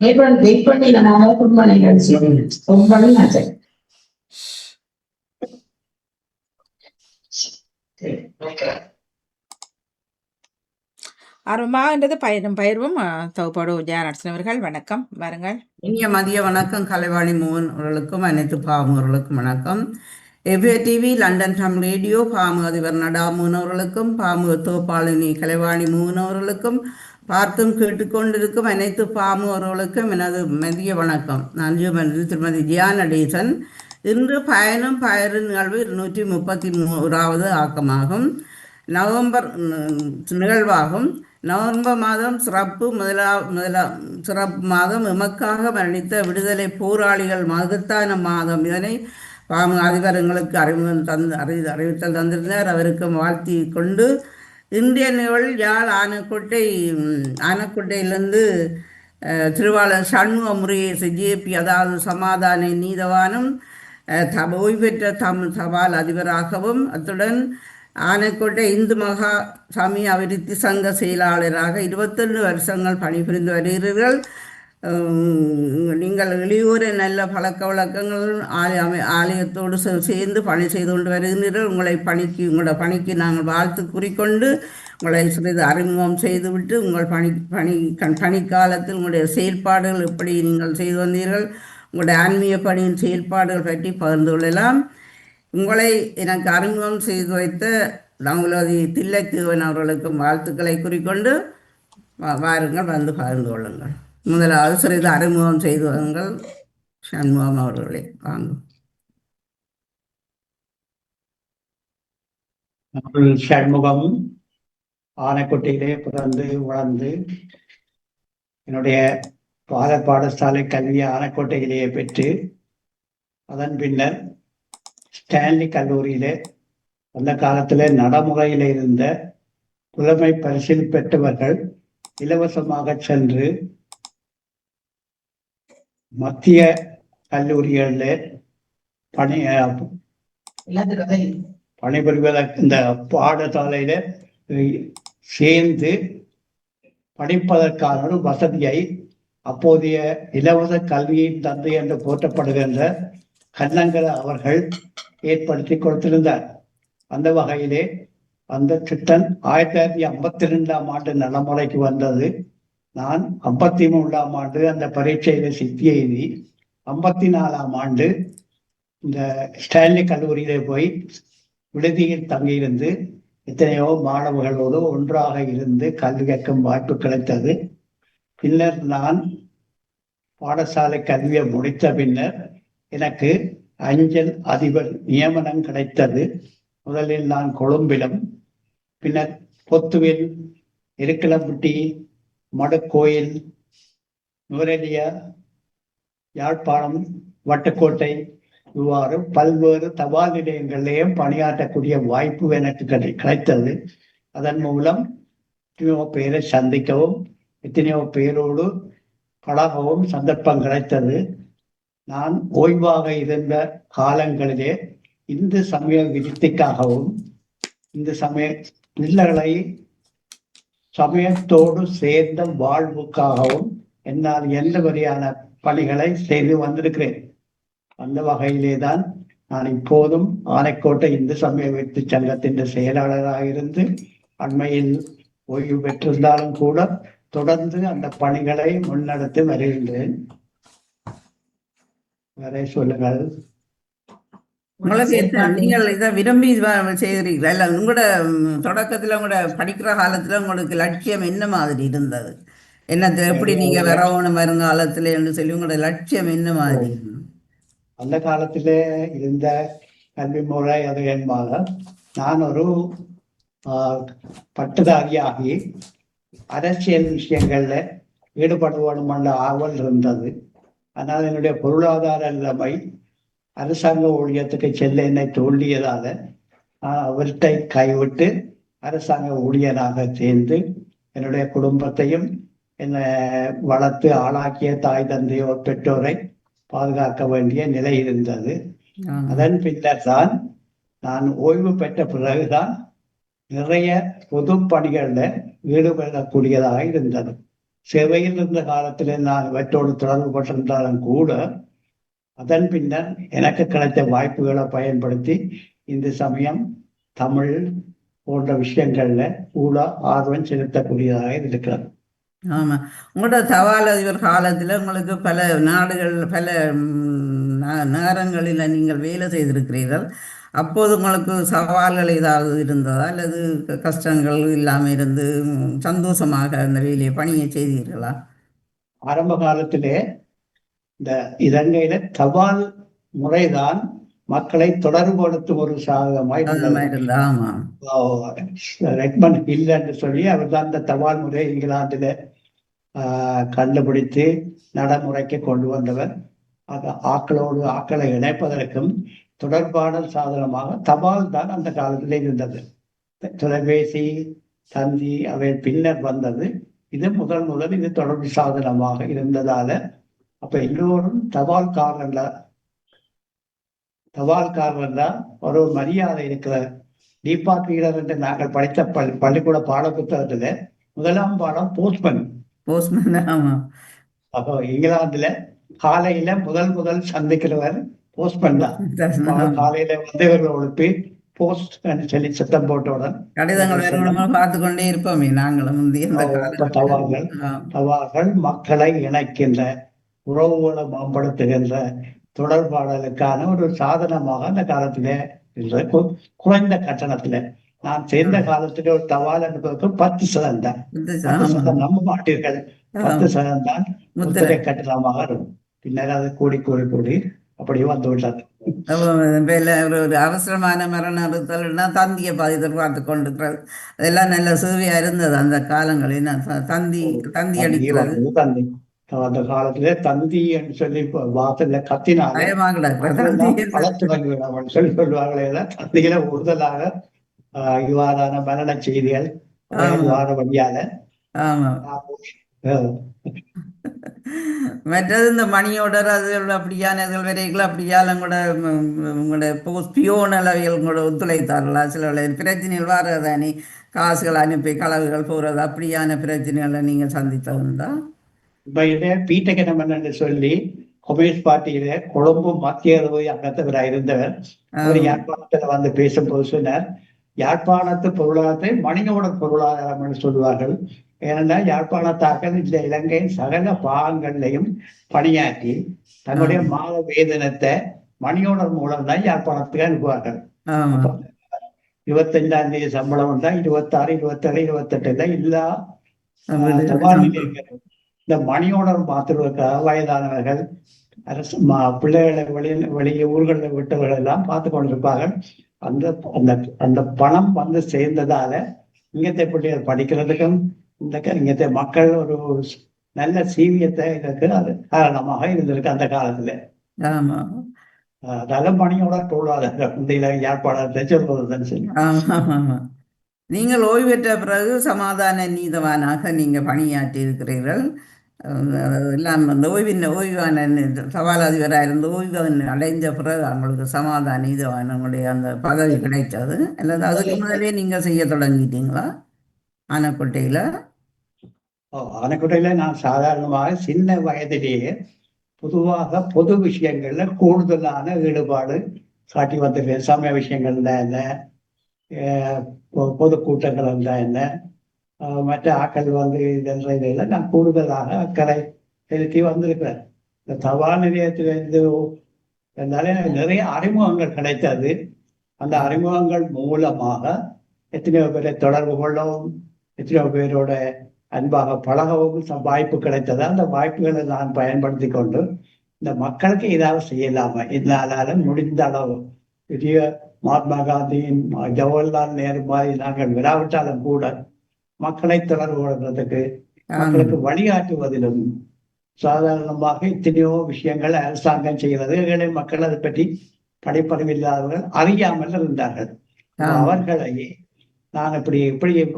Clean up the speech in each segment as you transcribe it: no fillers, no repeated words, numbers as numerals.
Wait பண்ணி நம்ம குடும்ப நிகழ்ச்சி ரொம்ப சரி. ஆர்வமாகன்றது பயிர்வும் தொகுப்பாடு ஜெயநடசன் அவர்கள் வணக்கம் வாருங்கள். இனிய மதிய வணக்கம். கலைவாணி மோகன் அவர்களுக்கும் அனைத்து பாமுகர்களுக்கும் வணக்கம். F A TV London Tamil radio பாமுக அதிபர் நடாமூன் அவர்களுக்கும் பாமுக தோப்பாளினி கலைவாணி மோகன் அவர்களுக்கும் பார்த்தும் கேட்டுக்கொண்டிருக்கும் அனைத்து பாமுகர்களுக்கும் எனது மதிய வணக்கம். நான் திருமதி ஜியா நடேசன். இன்று பயனும் பயிறு நிகழ்வு 233வது ஆக்கமாகும். நவம்பர் நிகழ்வாகும். நவம்பர் மாதம் சிறப்பு சிறப்பு மாதம் எமக்காக மரணித்த விடுதலை போராளிகள் மகத்தான மாதம். இதனை பாமுக அதிபர் எங்களுக்கு அறிவித்தல் தந்திருந்தார். அவருக்கு வாழ்த்தி கொண்டு இந்திய நிகழ்வு யாழ் ஆனக்கோட்டையிலிருந்து திருவாளர் சண்முக முருகேச ஜேபி, அதாவது சமாதான நீதவானும் ஓய்வு பெற்ற தமிழ் தபால் அதிபராகவும், அத்துடன் ஆனைக்கோட்டை இந்து மகா சமய அபிவிருத்தி சங்க செயலாளராக 21 வருஷங்கள் பணிபுரிந்து வருகிறீர்கள். நீங்கள் இளையோரை நல்ல பழக்க வழக்கங்கள் ஆலயத்தோடு சேர்ந்து பணி செய்து கொண்டு வருகிறீர்கள். உங்களோட பணிக்கு நாங்கள் வாழ்த்து கூறிக்கொண்டு உங்களை சிறிது அறிமுகம் செய்துவிட்டு உங்கள் பணிக்காலத்தில் உங்களுடைய செயல்பாடுகள் எப்படி நீங்கள் செய்து வந்தீர்கள், உங்களுடைய ஆன்மீக பணியின் செயல்பாடுகள் பற்றி பகிர்ந்து கொள்ளலாம். உங்களை எனக்கு அறிமுகம் செய்து வைத்த நவலோதி தில்லைத்தீவன் அவர்களுக்கும் வாழ்த்துக்களை கூறிக்கொண்டு வாருங்கள், வந்து பகிர்ந்து கொள்ளுங்கள். முதலாவது சிறிது அறிமுகம் செய்து வாருங்கள் சண்முகம் அவர்களே, வாங்கும். சண்முகம் ஆனைக்கோட்டையிலே பிறந்து வளர்ந்து என்னுடைய பாடசாலை கல்வியை ஆனைக்கோட்டையிலேயே பெற்று அதன் பின்னர் ஸ்டான்லி கல்லூரியிலே அந்த காலத்தில் நடைமுறையில் இருந்த புலமை பரிசில் பெற்றவர்கள் இலவசமாக சென்று மத்திய கல்லூரிகளில் பணிபுரிவதற்கு இந்த பாடசாலையில சேர்ந்து படிப்பதற்கான ஒரு வசதியை அப்போதைய இலவச கல்வியின் தந்தை என்று போற்றப்படுகின்ற கண்ணங்கர அவர்கள் ஏற்படுத்தி கொடுத்திருந்தார். அந்த வகையிலே அந்த திட்டம் 1952ஆம் ஆண்டு நடைமுறைக்கு வந்தது. நான் 53ஆம் ஆண்டு அந்த பரீட்சையில சித்தி எழுதி 54ஆம் ஆண்டு இந்த ஸ்டான்லி கல்லூரியிலே போய் விடுதியில் தங்கியிருந்து எத்தனையோ மாணவர்களோடு ஒன்றாக இருந்து கல்வி கற்கும் வாய்ப்பு கிடைத்தது. பின்னர் நான் பாடசாலை கல்வியை முடித்த பின்னர் எனக்கு அஞ்சல் அதிபர் நியமனம் கிடைத்தது. முதலில் நான் கொழும்பிலும், பின்னர் பொத்துவில், இருக்கலம்பட்டி, மடுக்கோயில், நுவரெலியா, யாழ்ப்பாணம், வட்டுக்கோட்டை, இவ்வாறு பல்வேறு தபால் நிலையங்களிலேயும் பணியாற்றக்கூடிய வாய்ப்பு எனக்கு கிடைத்தது. அதன் மூலம் எத்தனையோ பேரை சந்திக்கவும் எத்தனையோ பேரோடு பழகவும் சந்தர்ப்பம் கிடைத்தது. நான் ஓய்வாக இருந்த காலங்களிலே இந்து சமய விருத்திக்காகவும் இந்து சமய பிள்ளைகளை சமயத்தோடு சேர்ந்த வாழ்வுக்காகவும் என்னால் எந்த வகையான பணிகளை செய்து வந்திருக்கிறேன். அந்த வகையிலே தான் நான் இப்போதும் ஆனைக்கோட்டை இந்து சமய விருத்தி சங்கத்தின் செயலாளராக இருந்து அண்மையில் ஓய்வு பெற்றிருந்தாலும் கூட தொடர்ந்து அந்த பணிகளை முன்னெடுத்து வருகின்றேன். வேற சொல்லுங்கள். நீங்கள் இதை விரும்பி செய்கிறீங்களா? இல்லை உங்களோட தொடக்கத்துல உங்களோட படிக்கிற காலத்துல உங்களுக்கு லட்சியம் என்ன மாதிரி இருந்தது? என்னது எப்படி நீங்க வரணும் வருங்காலத்துல என்று சொல்லி உங்களோட லட்சியம் என்ன மாதிரி? அந்த காலத்திலே இருந்த கல்வி முறை அது என்பாக நான் ஒரு பட்டதாரியாகி அரசியல் விஷயங்கள்ல ஈடுபடுவோம் என்ற ஆவல் இருந்தது. ஆனால் என்னுடைய பொருளாதார நிலைமை அரசாங்க ஊழியத்துக்கு செல்ல என்னை தோண்டியதால அவற்றை கைவிட்டு அரசாங்க ஊழியராக சேர்ந்து என்னுடைய குடும்பத்தையும் என்னை வளர்த்து ஆளாக்கிய தாய் தந்தையோர் பெற்றோரை பாதுகாக்க வேண்டிய நிலை இருந்தது. அதன் பின்னர் தான் நான் ஓய்வு பெற்ற பிறகுதான் நிறைய பொது பணிகள்ல ஈடுபடக்கூடியதாக இருந்தது. சேவையில் இருந்த காலத்திலே நான் இவற்றோடு தொடர்பு பட்டிருந்தாலும் கூட அதன் பின்னர் எனக்கு கிடைத்த வாய்ப்புகளை பயன்படுத்தி இந்த சமயம் தமிழ் போன்ற விஷயங்கள்ல கூட ஆர்வம் செலுத்தக்கூடியதாக இருக்கிறது. ஆமா, உங்களோட தபால் அதிபர் காலத்துல உங்களுக்கு பல நாடுகள் பல நேரங்களில் நீங்கள் வேலை செய்திருக்கிறீர்கள். அப்போது உங்களுக்கு சவால்கள் ஏதாவது இருந்ததா அல்லது கஷ்டங்கள் இல்லாமல் இருந்து சந்தோஷமாக அந்த வேலையை பணியை செய்தீர்களா? ஆரம்ப காலத்திலே இந்த இலங்கையில தபால் முறைதான் மக்களை தொடர்புபடுத்தும் ஒரு சாதகமாய் இருந்தா. ஆமா, ரெக்மண்ட் ஹில் என்று சொல்லி அவர் தான் இந்த தபால் முறை இங்கிலாந்தில கண்டுபிடித்து நடைமுறைக்கு கொண்டு வந்தவர். ஆக்களோடு ஆக்களை இணைப்பதற்கும் தொடர்பாடல் சாதனமாக தபால் தான் அந்த காலத்திலே இருந்தது. தொலைபேசி தந்தி அவை பின்னர் வந்தது. இது முதல் இது தொடர்பு சாதனமாக இருந்ததால அப்ப எல்லோரும் தபால்காரர்ல ஒரு மரியாதை இருக்கிற. தீபாக் வீரர் என்று நாங்கள் படித்த பள்ளிக்கூட பாட புத்தகத்துல முதலாம் பாடம் போஸ்ட்மேன். அப்போ இங்கிலாந்துல காலையில முதல் சந்திக்கிறவர் போஸ்ட்மேன் தான். காலையில இவர்கள் ஒழுப்பி போஸ்ட் சொல்லி சத்தம் போட்டவுடன் கடிதங்கள் பார்த்து கொண்டே இருப்போமே நாங்களும். தபால்கள் மக்களை இணைக்கின்ற, உறவுகளை மேம்படுத்துகின்ற, தொடர்பாடலுக்கான ஒரு சாதனமாக அந்த காலத்திலே குறைந்த கட்டணத்துல நான் சேர்ந்த காலத்துல ஒரு தபால் என்பதற்கு 10% தான். 10% நம்ப மாட்டீர்கள், 10% தான் முத்திரை கட்டணமாக இருக்கும். பின்னர் அது கூடி அப்படியே வந்து விட்டார். ஒரு அவசரமான மரண அறுத்தல்னா தந்தியை பாதித்தல் பார்த்து கொண்டிருக்கிறது. அதெல்லாம் நல்ல சேவையா இருந்தது அந்த காலங்களில். தந்தி அடிக்கிறது. அந்த காலத்திலே தந்தி என்று சொல்லி வாசல்ல கத்தினாங்க சொல்லி சொல்லுவாங்களே. தந்தியில உறுதலாக இவ்வாறான மரண செய்திகள் வார வழியால. மற்றது இந்த மணியோடர் அதுகள் அப்படியான வரைகள் அப்படியால உங்களோட பியோன் அளவியல் உங்களோட ஒத்துழைத்தார்களா? சில பிரச்சனைகள் வர்றதானே, காசுகள் அனுப்பி களவுகள் போறது, அப்படியான பிரச்சனைகளை நீங்க சந்தித்ததுண்டா? இப்ப இதே பீட்டகனம் என்று சொல்லி கம்யூனிஸ்ட் பார்ட்டியில கொழும்பு மத்திய அங்கத்தவராக இருந்தவர் ஒரு யாழ்ப்பாணத்துல வந்து பேசும்போது சொன்னார், யாழ்ப்பாணத்து பொருளாதாரத்தை மணியோட பொருளாதாரம் என்று சொல்வார்கள். ஏனென்றால் யாழ்ப்பாணத்தாக்கள் இந்த இலங்கையின் சகல பாகங்கள்லையும் பணியாற்றி தன்னுடைய மாத வேதனத்தை மணியோடர் மூலம் தான் யாழ்ப்பாணத்துக்கு அனுப்புவார்கள். 25ஆம் தேதி சம்பளம் வந்தா 26, 27, 28 எல்லா தபால் நிலையங்கள் இந்த மணியோடர் மாற்றுவதற்காக வயதானவர்கள், அரசு பிள்ளைகளை வெளியே ஊர்களில் விட்டவர்கள் எல்லாம் பார்த்து கொண்டிருப்பார்கள். அந்த பணம் வந்து சேர்ந்ததால இங்கத்தை பிள்ளைகள் படிக்கிறதுக்கும் இங்கத்தை மக்கள் ஒரு நல்ல சீவியத்தை இதற்கு அது காரணமாக இருந்திருக்கு அந்த காலத்துல. அதனால மணியோட பொருளாதார யாழ்ப்பாணத்தை சொல்வதுதான் சரி. நீங்கள் ஓய்வு பெற்ற பிறகு சமாதான நீதவானாக நீங்க பணியாற்றி இருக்கிறீர்கள். எல்லாம் அந்த ஓய்வான தபால் அதிபராக இருந்த ஓய்வு அடைஞ்ச பிறகு அவங்களுக்கு சமாதான நீதவானுடைய அந்த பதவி கிடைத்தது. அல்லது அதுக்கு முதலே நீங்க செய்ய தொடங்கிட்டீங்களா ஆனைக்கோட்டையில? ஆனைக்கோட்டையில நான் சாதாரணமாக சின்ன வயதிலேயே பொதுவாக பொது விஷயங்கள்ல கூடுதலான ஈடுபாடு காட்டி வந்திருக்கேன். சமய விஷயங்கள் தான் என்ன, பொதுக்கூட்டங்கள் இருந்தா என்ன, மற்ற ஆக்கள் வந்து இதெல்லாம் நான் கூடுதலாக அக்கறை செலுத்தி வந்திருக்கிறேன். இந்த தபால் நிலையத்திலிருந்து இருந்தாலே நிறைய அறிமுகங்கள் கிடைத்தது. அந்த அறிமுகங்கள் மூலமாக எத்தனையோ பேரை தொடர்பு கொள்ளவும், எத்தனையோ பேரோட அன்பாக பழகவும் வாய்ப்பு கிடைத்தது. அந்த வாய்ப்புகளை நான் பயன்படுத்தி கொண்டு இந்த மக்களுக்கு ஏதாவது செய்யலாமா, இதனால முடிந்த அளவு பெரிய மகாத்மா காந்தியின், ஜவஹர்லால் நேரு மாதிரி நாங்கள் விடாவிட்டாலும் கூட மக்களை தொடர்பு கொள்வதற்கு, மக்களுக்கு வழிகாட்டுவதிலும் சாதாரணமாக எத்தனையோ விஷயங்கள் அரசாங்கம் செய்கிறது. ஏழை மக்கள் அதை பற்றி படிப்பறிவில்லாதவர்கள் அறியாமல் இருந்தார்கள். அவர்களை நான் இப்படி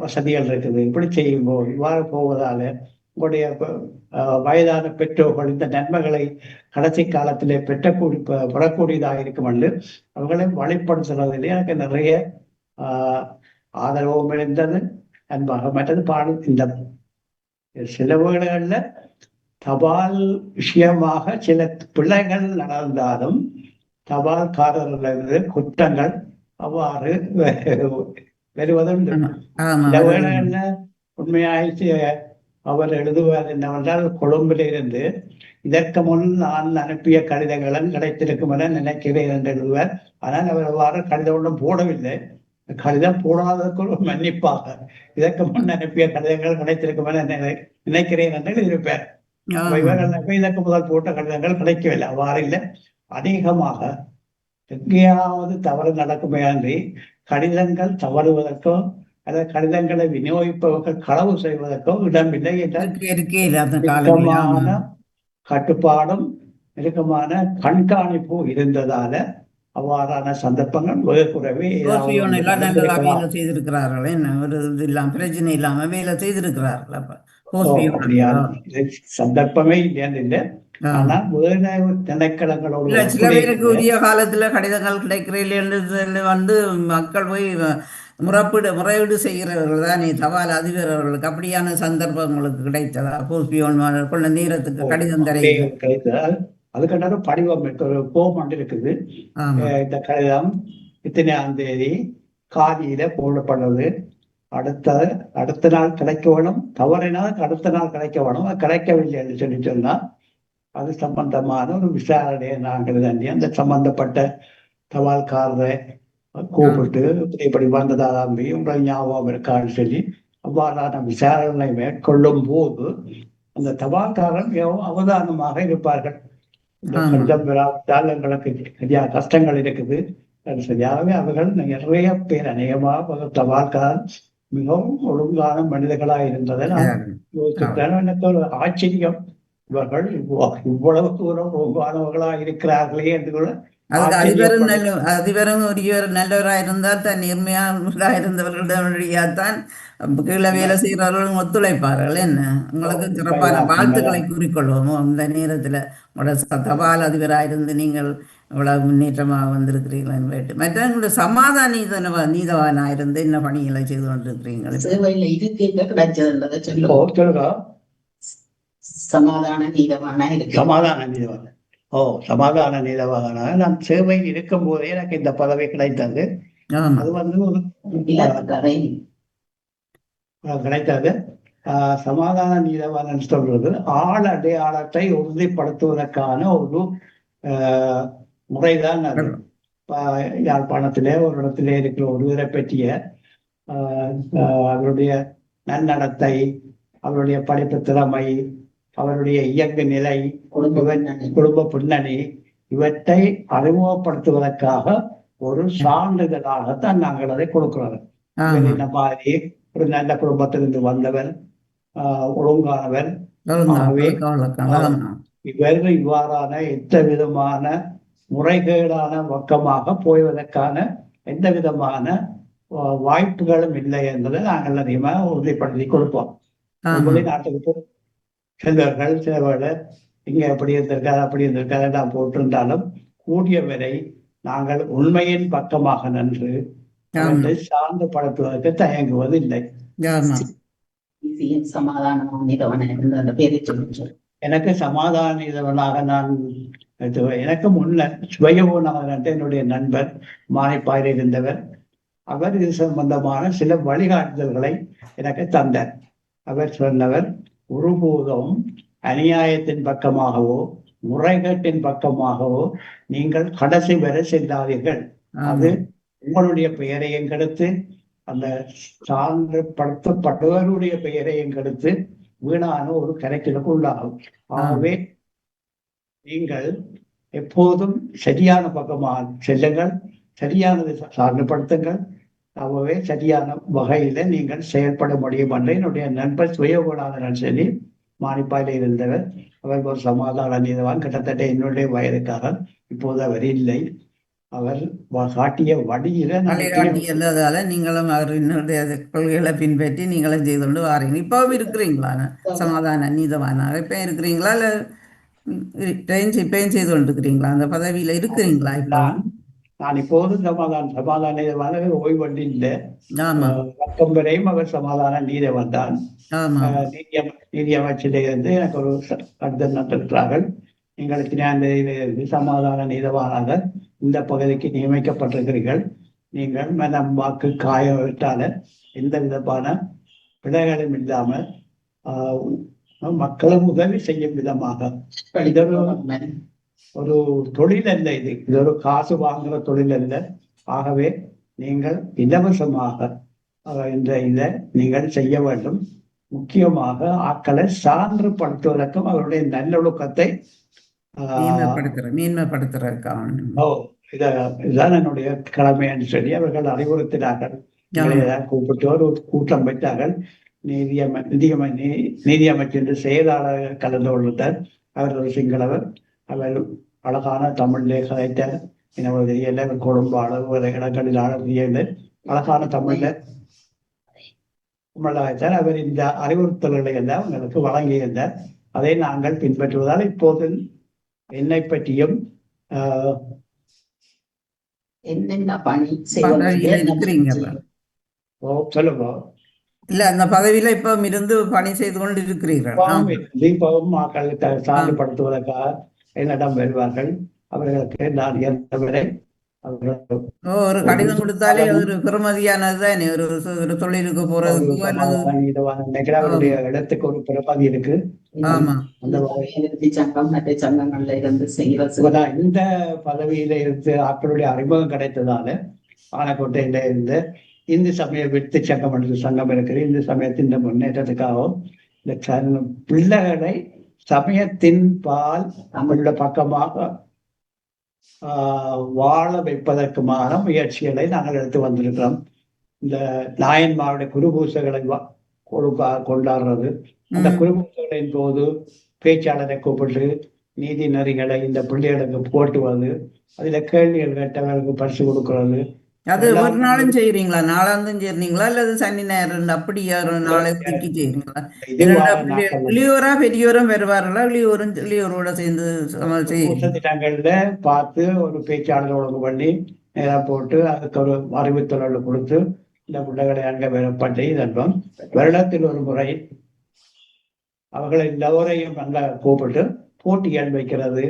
வசதிகள் இருக்குது, இப்படி செய்யும்போது இவ்வாறு போவதால உங்களுடைய வயதான பெற்றோர்கள் இந்த நன்மைகளை கடைசி காலத்திலே பெறக்கூடியதாக இருக்கும் என்று அவர்களை வழிப்படுத்துறதிலே எனக்கு நிறைய ஆதரவும் இருந்தது, அன்பாக. மற்றது இந்த சில வேளைகள்ல தபால் விஷயமாக சில பிழைகள் நடந்தாலும் தபால்காரர்களது குற்றங்கள் அவ்வாறு வருவதுண்டு. ஆமா சில வேளைகள்ல உண்மையாயிச்சு அவர் எழுதுவார் என்னவென்றால், கொழும்பிலிருந்து இதற்கு முன் நான் அனுப்பிய கடிதங்களும் கிடைத்திருக்கும் என நினைக்கிறேன் என்று எழுதுவார். ஆனால் அவர் அவ்வாறு கடிதம் ஒன்றும் போடவில்லை. கடிதம் போடாததற்கு ஒரு மன்னிப்பாக இதற்கு முன் அனுப்பிய கடிதங்கள் கிடைத்திருக்கும் என நினைக்கிறேன் என்று எழுதியிருப்பார். இதற்கு முதல் போட்ட கடிதங்கள் கிடைக்கவில்லை. அவ்வாறு இல்லை, அதிகமாக எங்கேயாவது தவறு நடக்குமே அன்றி கடிதங்கள் தவறுவதற்கோ அல்லது கடிதங்களை விநியோகிப்பவர்கள் களவு செய்வதற்கோ இடமில்லை என்ற நெருக்கமான கட்டுப்பாடும் நெருக்கமான கண்காணிப்பு இருந்ததால அவ்வாறான சந்தர்ப்பங்கள் வெகு குறைவே செய்திருக்கிறார்கள். என்ன ஒரு இது இல்லாம பிரச்சனை இல்லாம வேலை செய்திருக்கிறார்கள். சந்தர்ப்பமே இல்லைன்னு. ஆனா வேறு திணைக்களங்களோட சில பேருக்கு உரிய காலத்துல கடிதங்கள் கிடைக்கிறீர்கள் வந்து மக்கள் போய் முறையீடு செய்கிறவர்கள் தான் தபால் அதிபர்களுக்கு அப்படியான சந்தர்ப்பங்களுக்கு கிடைத்ததா? போஸ்பியோன் கொண்ட நேரத்துக்கு கடிதம் கிடைத்ததால் அதுக்கண்டான படிவம் ஒரு போம் இருக்குது. இந்த கடிதம் இத்தனையாம் தேதி காதியில போடப்படுறது, அடுத்த நாள் கிடைக்க வேணும், தவறினால் அடுத்த நாள் கிடைக்க வேணும். அது கிடைக்கவில்லை என்று சொன்னா அது சம்பந்தமான ஒரு விசாரணையை நாங்கள் தண்ணி அந்த சம்பந்தப்பட்ட தபால்காரரை கூப்பிட்டு இப்படி வந்ததா தம்பி உங்களை ஞாபகம் இருக்கான்னு சொல்லி அவ்வாறான விசாரணை மேற்கொள்ளும் போது அந்த தபால்காரர் மிகவும் அவதானமாக இருப்பார்கள். இந்த கடிதம் பெறாவிட்டால் எங்களுக்கு சரியா கஷ்டங்கள் இருக்குது சரியாகவே அவர்கள் நிறைய பேர் அநேகமாக தபால்காரர் மிகவும் ஒழுங்கான மனிதர்களாக இருந்ததை நான் யோசிக்கிறேன். எனக்கு ஒரு ஆச்சரியம், இவர்கள் இவ்வளவு தூரம் ஒழுங்கானவர்களாக இருக்கிறார்களே என்று கூட. அதிபரும் ஒருவர் நல்லவராக இருந்தால் தான் நேர்மையானவராக இருந்தவர்களிடத்தான் கீழே வேலை செய்கிறவர்களும் ஒத்துழைப்பார்கள். என்ன உங்களுக்கு சிறப்பான வாழ்த்துக்களை கூறிக்கொள்வோமோ அந்த நேரத்தில் உங்களோட தபால் அதிபராக இருந்து நீங்கள் இவ்வளவு முன்னேற்றமாக வந்திருக்கிறீர்கள் என்று. மற்றவங்களுடைய சமாதான நீதவானாக இருந்து என்ன பணிகளை செய்து கொண்டிருக்கிறீர்கள்? சமாதான நீதவானா இருக்கு. சமாதான நீதவான சமாதான நீதவானாக நான் சேவை இருக்கும் போதே எனக்கு இந்த பதவி கிடைத்தது. அது வந்து கிடைத்தது. சமாதான நீதவான் சொல்றது ஆள் அடையாளத்தை உறுதிப்படுத்துவதற்கான ஒரு முறைதான் அது. யாழ்ப்பாணத்திலே ஒரு இடத்திலே இருக்கிற ஒருவரை பற்றிய அவருடைய நன்னடத்தை, அவருடைய படிப்பு திறமை, அவருடைய இயங்கு நிலை, குடும்ப பின்னணி இவற்றை அறிமுகப்படுத்துவதற்காக ஒரு சான்றிதழாகத்தான் நாங்கள் அதை கொடுக்கிறோம். இந்த மாதிரி ஒரு நல்ல குடும்பத்திலிருந்து வந்தவர், ஒழுங்கானவர், இவர்கள் இவ்வாறான எந்த விதமான முறைகேடான பக்கமாக போய்வதற்கான எந்த விதமான வாய்ப்புகளும் இல்லை என்பதை நாங்கள் அதிகமாக உறுதிப்படுத்தி கொடுப்போம். வெளிநாட்டுக்கு செல்வர்கள் சிலவர்கள் இங்க எப்படி இருந்திருக்காரு அப்படி இருந்திருக்காரு எல்லாம் போட்டிருந்தாலும் கூடியவரை நாங்கள் உண்மையின் பக்கமாக நின்று சார்ந்து படுத்துவதற்கு தயங்குவதில்லை. எனக்கு சமாதான நீதவனாக நான் எனக்கு முன்னர் சுயபூனாக என்னுடைய நண்பர் மானிப்பாயில் இருந்தவர், அவர் இது சம்பந்தமான சில வழிகாட்டுதல்களை எனக்கு தந்தார். அவர் சொன்னவர், ஒருபோதும் அநியாயத்தின் பக்கமாகவோ முறைகேட்டின் பக்கமாகவோ நீங்கள் கடைசி வரை செல்லாதீர்கள். அது உங்களுடைய பெயரையும் கெடுத்து அந்த சான்று படுத்தப்படுவருடைய பெயரையும் கெடுத்து வீணான ஒரு கரைச்சலுக்கு உள்ளாகும். ஆகவே நீங்கள் எப்போதும் சரியான பக்கமாக செல்லுங்கள், சரியானதை சார்ந்துபடுத்துங்கள். ஆகவே சரியான வகையில நீங்கள் செயல்பட முடியும் என்று என்னுடைய நண்பர் சுயகுணாதரன் சொல்லி மானிப்பாயில் இருந்தவர். அவர் ஒரு சமாதான நீதவான், கிட்டத்தட்ட என்னுடைய வயதுக்காரர். இப்போது அவர் இல்லை. அவர் காட்டிய வழியில இருந்ததால நீங்களும் அவர் என்னுடைய கொள்கைகளை பின்பற்றி நீங்களும் செய்து கொண்டு வாரீங்க. இப்பவும் இருக்கிறீங்களா சமாதான நீதவானாக? இப்ப இருக்கிறீங்களா இல்ல இப்பயும் செய்து கொண்டு இருக்கிறீங்களா? அந்த பதவியில இருக்கிறீங்களா? இப்போ நான் இப்போதும் சமாதான நீதவான ஓய்வண்டி இல்லை. வரையும் அவர் சமாதான நீதவன் தான். நீதி அமைச்சிலிருந்து எனக்கு ஒரு கடிதம் தந்திருக்கிறார்கள். எங்களுக்கு இருந்து சமாதான நீதவானாக இந்த பகுதிக்கு நியமிக்கப்பட்டிருக்கிறீர்கள். நீங்கள் மனம் வாக்கு காயத்தால எந்த விதமான பிழைகளும் இல்லாமல் மக்களும் உதவி செய்யும் விதமாக இதொரு ஒரு தொழில் அல்ல, இது ஒரு காசு வாங்குற தொழில் அல்ல. ஆகவே நீங்கள் இலவசமாக இந்த இதை நீங்கள் செய்ய வேண்டும். முக்கியமாக ஆக்களை சான்றுபடுத்துவதற்கும் அவருடைய நல்லொழுக்கத்தை இதுதான் என்னுடைய கடமை என்று சொல்லி அவர்கள் அறிவுறுத்தினார்கள். கூப்பிட்டு ஒரு கூட்டம் வைத்தார்கள். நீதியமைச்சர் செயலாளர் கலந்து கொண்டார். அவர் ஒரு சிங்களவர். அவர் அழகான தமிழிலே கதைத்தார். எனக்கு தெரியல, குடும்ப அளவு இடங்களில் ஆளவியல் அழகான தமிழ்ல கதைத்தார். அவர் இந்த அறிவுறுத்தல்களை எல்லாம் உங்களுக்கு வழங்கியிருந்தார். அதை நாங்கள் பின்பற்றுவதால் இப்போது என்னை பற்றியும் என்னென்ன பணி சொல்லுங்க. இல்ல, அந்த பதவியில இப்ப இருந்து பணி செய்து கொண்டு இருக்கிறீர்கள். தீபாவும் மக்களுக்கு சான்றுபடுத்துவதற்காக என்னிடம் வருவார்கள். அவர்களுக்கு நான் எந்தவரை ஒரு கடிதம் கொடுத்தாலே ஒரு பெருமதியானதுதான். ஒரு தொழிலுக்கு போறதுக்கு அவருடைய இடத்துக்கு ஒரு பெருமதி இருக்கு. ஆமா, சங்கம் மற்ற சங்கங்கள்ல இருந்து செய்யறது. இந்த பதவியில இருந்து ஆக்களுடைய அறிமுகம் கிடைத்ததால ஆனைக்கோட்டையில இருந்து இந்து சமய வித்து சங்கம் என்று சங்கம் இருக்குது. இந்து சமயத்தின் முன்னேற்றத்துக்காகவும் இந்த பிள்ளைகளை சமயத்தின் பால் நம்மளுடைய பக்கமாக வாழ வைப்பதற்குமான முயற்சிகளை நாங்கள் எடுத்து வந்திருக்கிறோம். இந்த நாயன்மாருடைய குருபூசைகளை கொண்டாடுறது, அந்த குருபூசைகளின் போது பேச்சாளரை கூப்பிட்டு நீதி நெறிகளை இந்த பிள்ளைகளுக்கு போட்டுவது, அதுல கேள்விகள் கேட்டவர்களுக்கு பரிசு கொடுக்கறது. அது ஒரு நாளும் செய்யறீங்களா? நாளாந்தும் செய்யறீங்களா அல்லது சனி நேரம் அப்படி நாளை ஒதுக்கி செய்யறீங்களா? இளையோரா பெரியோரும் வருவார்களா? இளையோரோட சேர்ந்து திட்டங்கள்ல பார்த்து ஒரு பேச்சாளர் ஒழுங்கு பண்ணி நேரம் போட்டு அதுக்கு ஒரு அறிவுத்தொழில் கொடுத்து இந்த பிள்ளைகளை அங்க வரப்பட்டு இதன்பம் வருடத்தில் ஒரு முறை அவர்களை எல்லோரையும் அங்க கூப்பிட்டு போட்டிகள் வைக்கிறது,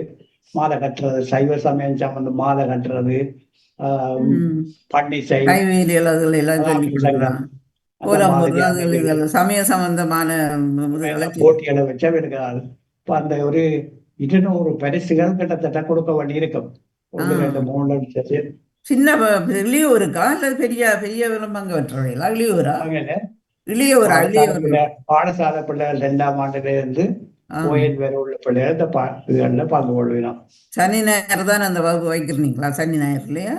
மாலை கட்டுறது, சைவ சமயம் சம்பந்த மாலை கட்டுறது, பன்னிசை, சமய சம்பந்தமான போட்டிகளை வச்சா இருக்கிறார்கள். இப்ப அந்த ஒரு 200 பரிசுகள் கிட்டத்தட்ட கொடுக்க வேண்டி இருக்கும். 1, 2, 3 சின்ன இளையோருக்கா அல்லது பெரிய பெரிய விளம்பங்க வெட்டுறீங்களா? இளையோரா? பாடசாலை பிள்ளைகள் 2ஆம் ஆண்டுல இருந்து கோயில் வேற உள்ள பிள்ளைகள் இந்த இதுகள்ல பங்கு கொள்வினோம். சனி ஞாயிறு தான் அந்த வகுப்பு வைக்கிறீங்களா? சனி ஞாயிறு இல்லையா?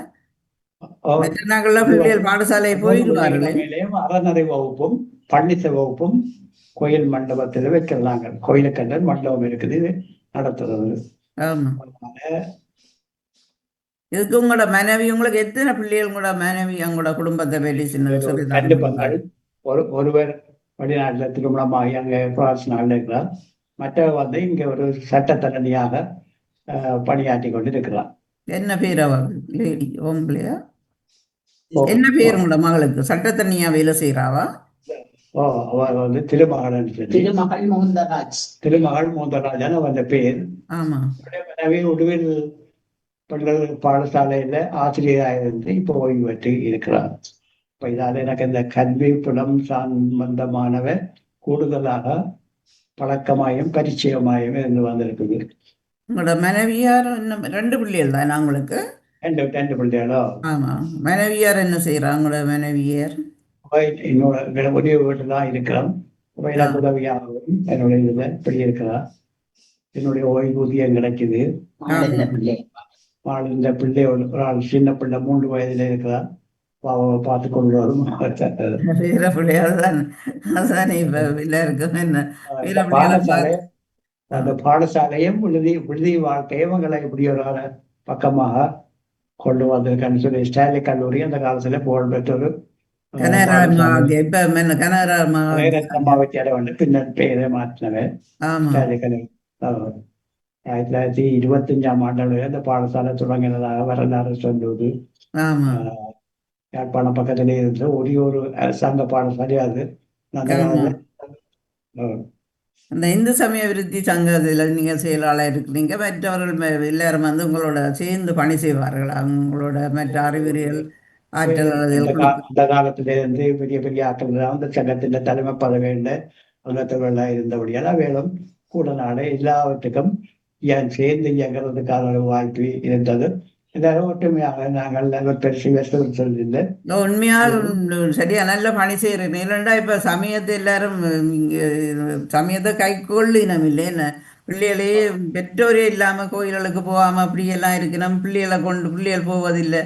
பிள்ளைகள் பாடசாலை போயிடுவார்களே. அறநடை வகுப்பும் பன்னிசை வகுப்பும் கோயில் மண்டபத்தில் வைக்கிறாங்க. கோயிலுக்கு மண்டபம் இருக்குது, இது நடத்துறது. இதுக்கு உங்களோட மனைவி, உங்களுக்கு எத்தனை பிள்ளைகள்? உங்களோட மனைவி உங்களோட குடும்பத்தை பற்றி சின்ன பங்கள். ஒருவர் வெளிநாட்டில் திருமணமாகி அங்கே பிரான்ஸ் நாளில் இருக்கிறார். மற்றவர் இங்க ஒரு சட்டத்தரணியாக பணியாற்றி கொண்டு இருக்கிறார். என்ன பேர் அவர்? லேடி ஓம்பளையா? என்ன பேர் உங்களோட மகளுக்கு? சட்டத்தரணியா வேலை செய்யறாவா? அவர் திருமகள் மோந்தராஜன் அவருடைய பேர். ஆமா. மனைவி உடுவில் பெண்கள் பாடசாலையில ஆசிரியராக இருந்து இப்போ ஓய்வு பெற்று இருக்கிறார். இப்ப இதால எனக்கு இந்த கல்வி புலம் சம்பந்தமானவ கூடுதலாக பழக்கமாயும் பரிச்சயமாயும் இருந்து வந்திருக்குது. உங்களோட மனைவியார் 2 பிள்ளைகள் தான் உங்களுக்கு? 2 பிள்ளைகளோ? ஆமா. மனைவியார் என்ன செய்யறாங்க? உங்களோட மனைவியார் என்னோட உதவி வீட்டுல தான் இருக்கிறோம். எனக்கு உதவியாகவும் என்னுடைய இதுல இப்படி இருக்கிறார். என்னுடைய ஓய்வூதியம் கிடைக்குது. இந்த பிள்ளை ஒரு சின்ன பிள்ளை 3 வயதுல இருக்கிறார். பார்த்து கொண்டு வரும். அந்த பாடசாலையும் விடுதி வாழ்க்கையும் எங்களை இப்படி ஒரு பக்கமாக கொண்டு வந்திருக்கேன்னு சொல்லி ஸ்டாலிக் கல்லூரி அந்த காலத்துல புகழ்பெற்ற ஒரு பின்னர் பெயரை மாற்றினவன். 1925ஆம் ஆண்டு அந்த பாடசாலை தொடங்கினதாக வரலாறு சொல்லுவது. யாழ்ப்பாணம் பக்கத்திலே இருந்து ஒரு அரசாங்க பாடசாலை அது. அந்த இந்து சமய விருத்தி சங்கத்தில் நீங்கள் செயலாளர் இருக்கிறீங்க, மற்றவர்கள் எல்லாரும் வந்து உங்களோட சேர்ந்து பணி செய்வார்களா? உங்களோட மற்ற அறிகுறிகள் ஆற்றல் அந்த கொடுக்க. அந்த காலத்திலே இருந்து பெரிய பெரிய ஆட்கள் அந்த சங்கத்தின் தலைமை பதவியில் அங்கத்தவர்களாக இருந்தபடியால் வேலும் கூட நாடு எல்லாவற்றுக்கும் சேர்ந்து இயங்குறதுக்கான ஒரு வாய்ப்பு இருந்தது. எல்லாரும் ஒற்றுமையாக நாங்கள் நல்ல பெருசு வெஸ்ட் சொல்லியிருந்தேன். உண்மையாக சரியா நல்ல பணி செய்கிறேன். இல்லைண்டா இப்போ சமயத்தை எல்லாரும் சமயத்தை கை கொள்ளினம் இல்லை என்ன பிள்ளைகளே பெற்றோரே இல்லாமல் கோயில்களுக்கு போகாமல் அப்படியெல்லாம் இருக்கணும். பிள்ளைகளை கொண்டு பிள்ளைகள் போவதில்லை.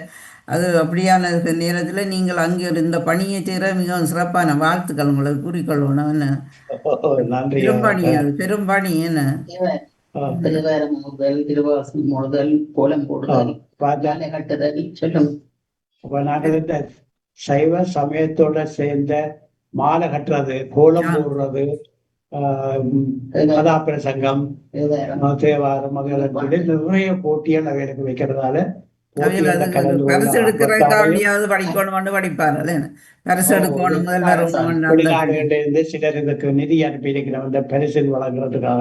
அது அப்படியான நேரத்தில் நீங்கள் அங்கே இந்த பணியை செய்கிற மிகவும் சிறப்பான வாழ்த்துக்கள் உங்களுக்கு கூறிக்கொள்ளணும். என்ன நன்றி. பெரும்பணி, அது பெரும்பணி. என்ன திருவாரம் முதல் திருவாசம் முதல் கோலம் போடுதல் கட்டுதல் சொல்லும். அப்ப நாங்கள் இந்த சைவ சமயத்தோட சேர்ந்த மாலை கட்டுறது, கோலம் போடுறது, கதாபிரசங்கம், தேவாரம் நிறைய போட்டிகள் அவைகளுக்கு வைக்கிறதால பரிசு எடுக்கிறதுக்காவது படிக்கணும் படிப்பார்கள். பரிசு எடுக்கணும் வெளிநாடுகளிலிருந்து சிலர் இதுக்கு நிதி அனுப்பி இருக்கிறோம் இந்த பரிசில் வழங்குறதுக்காக.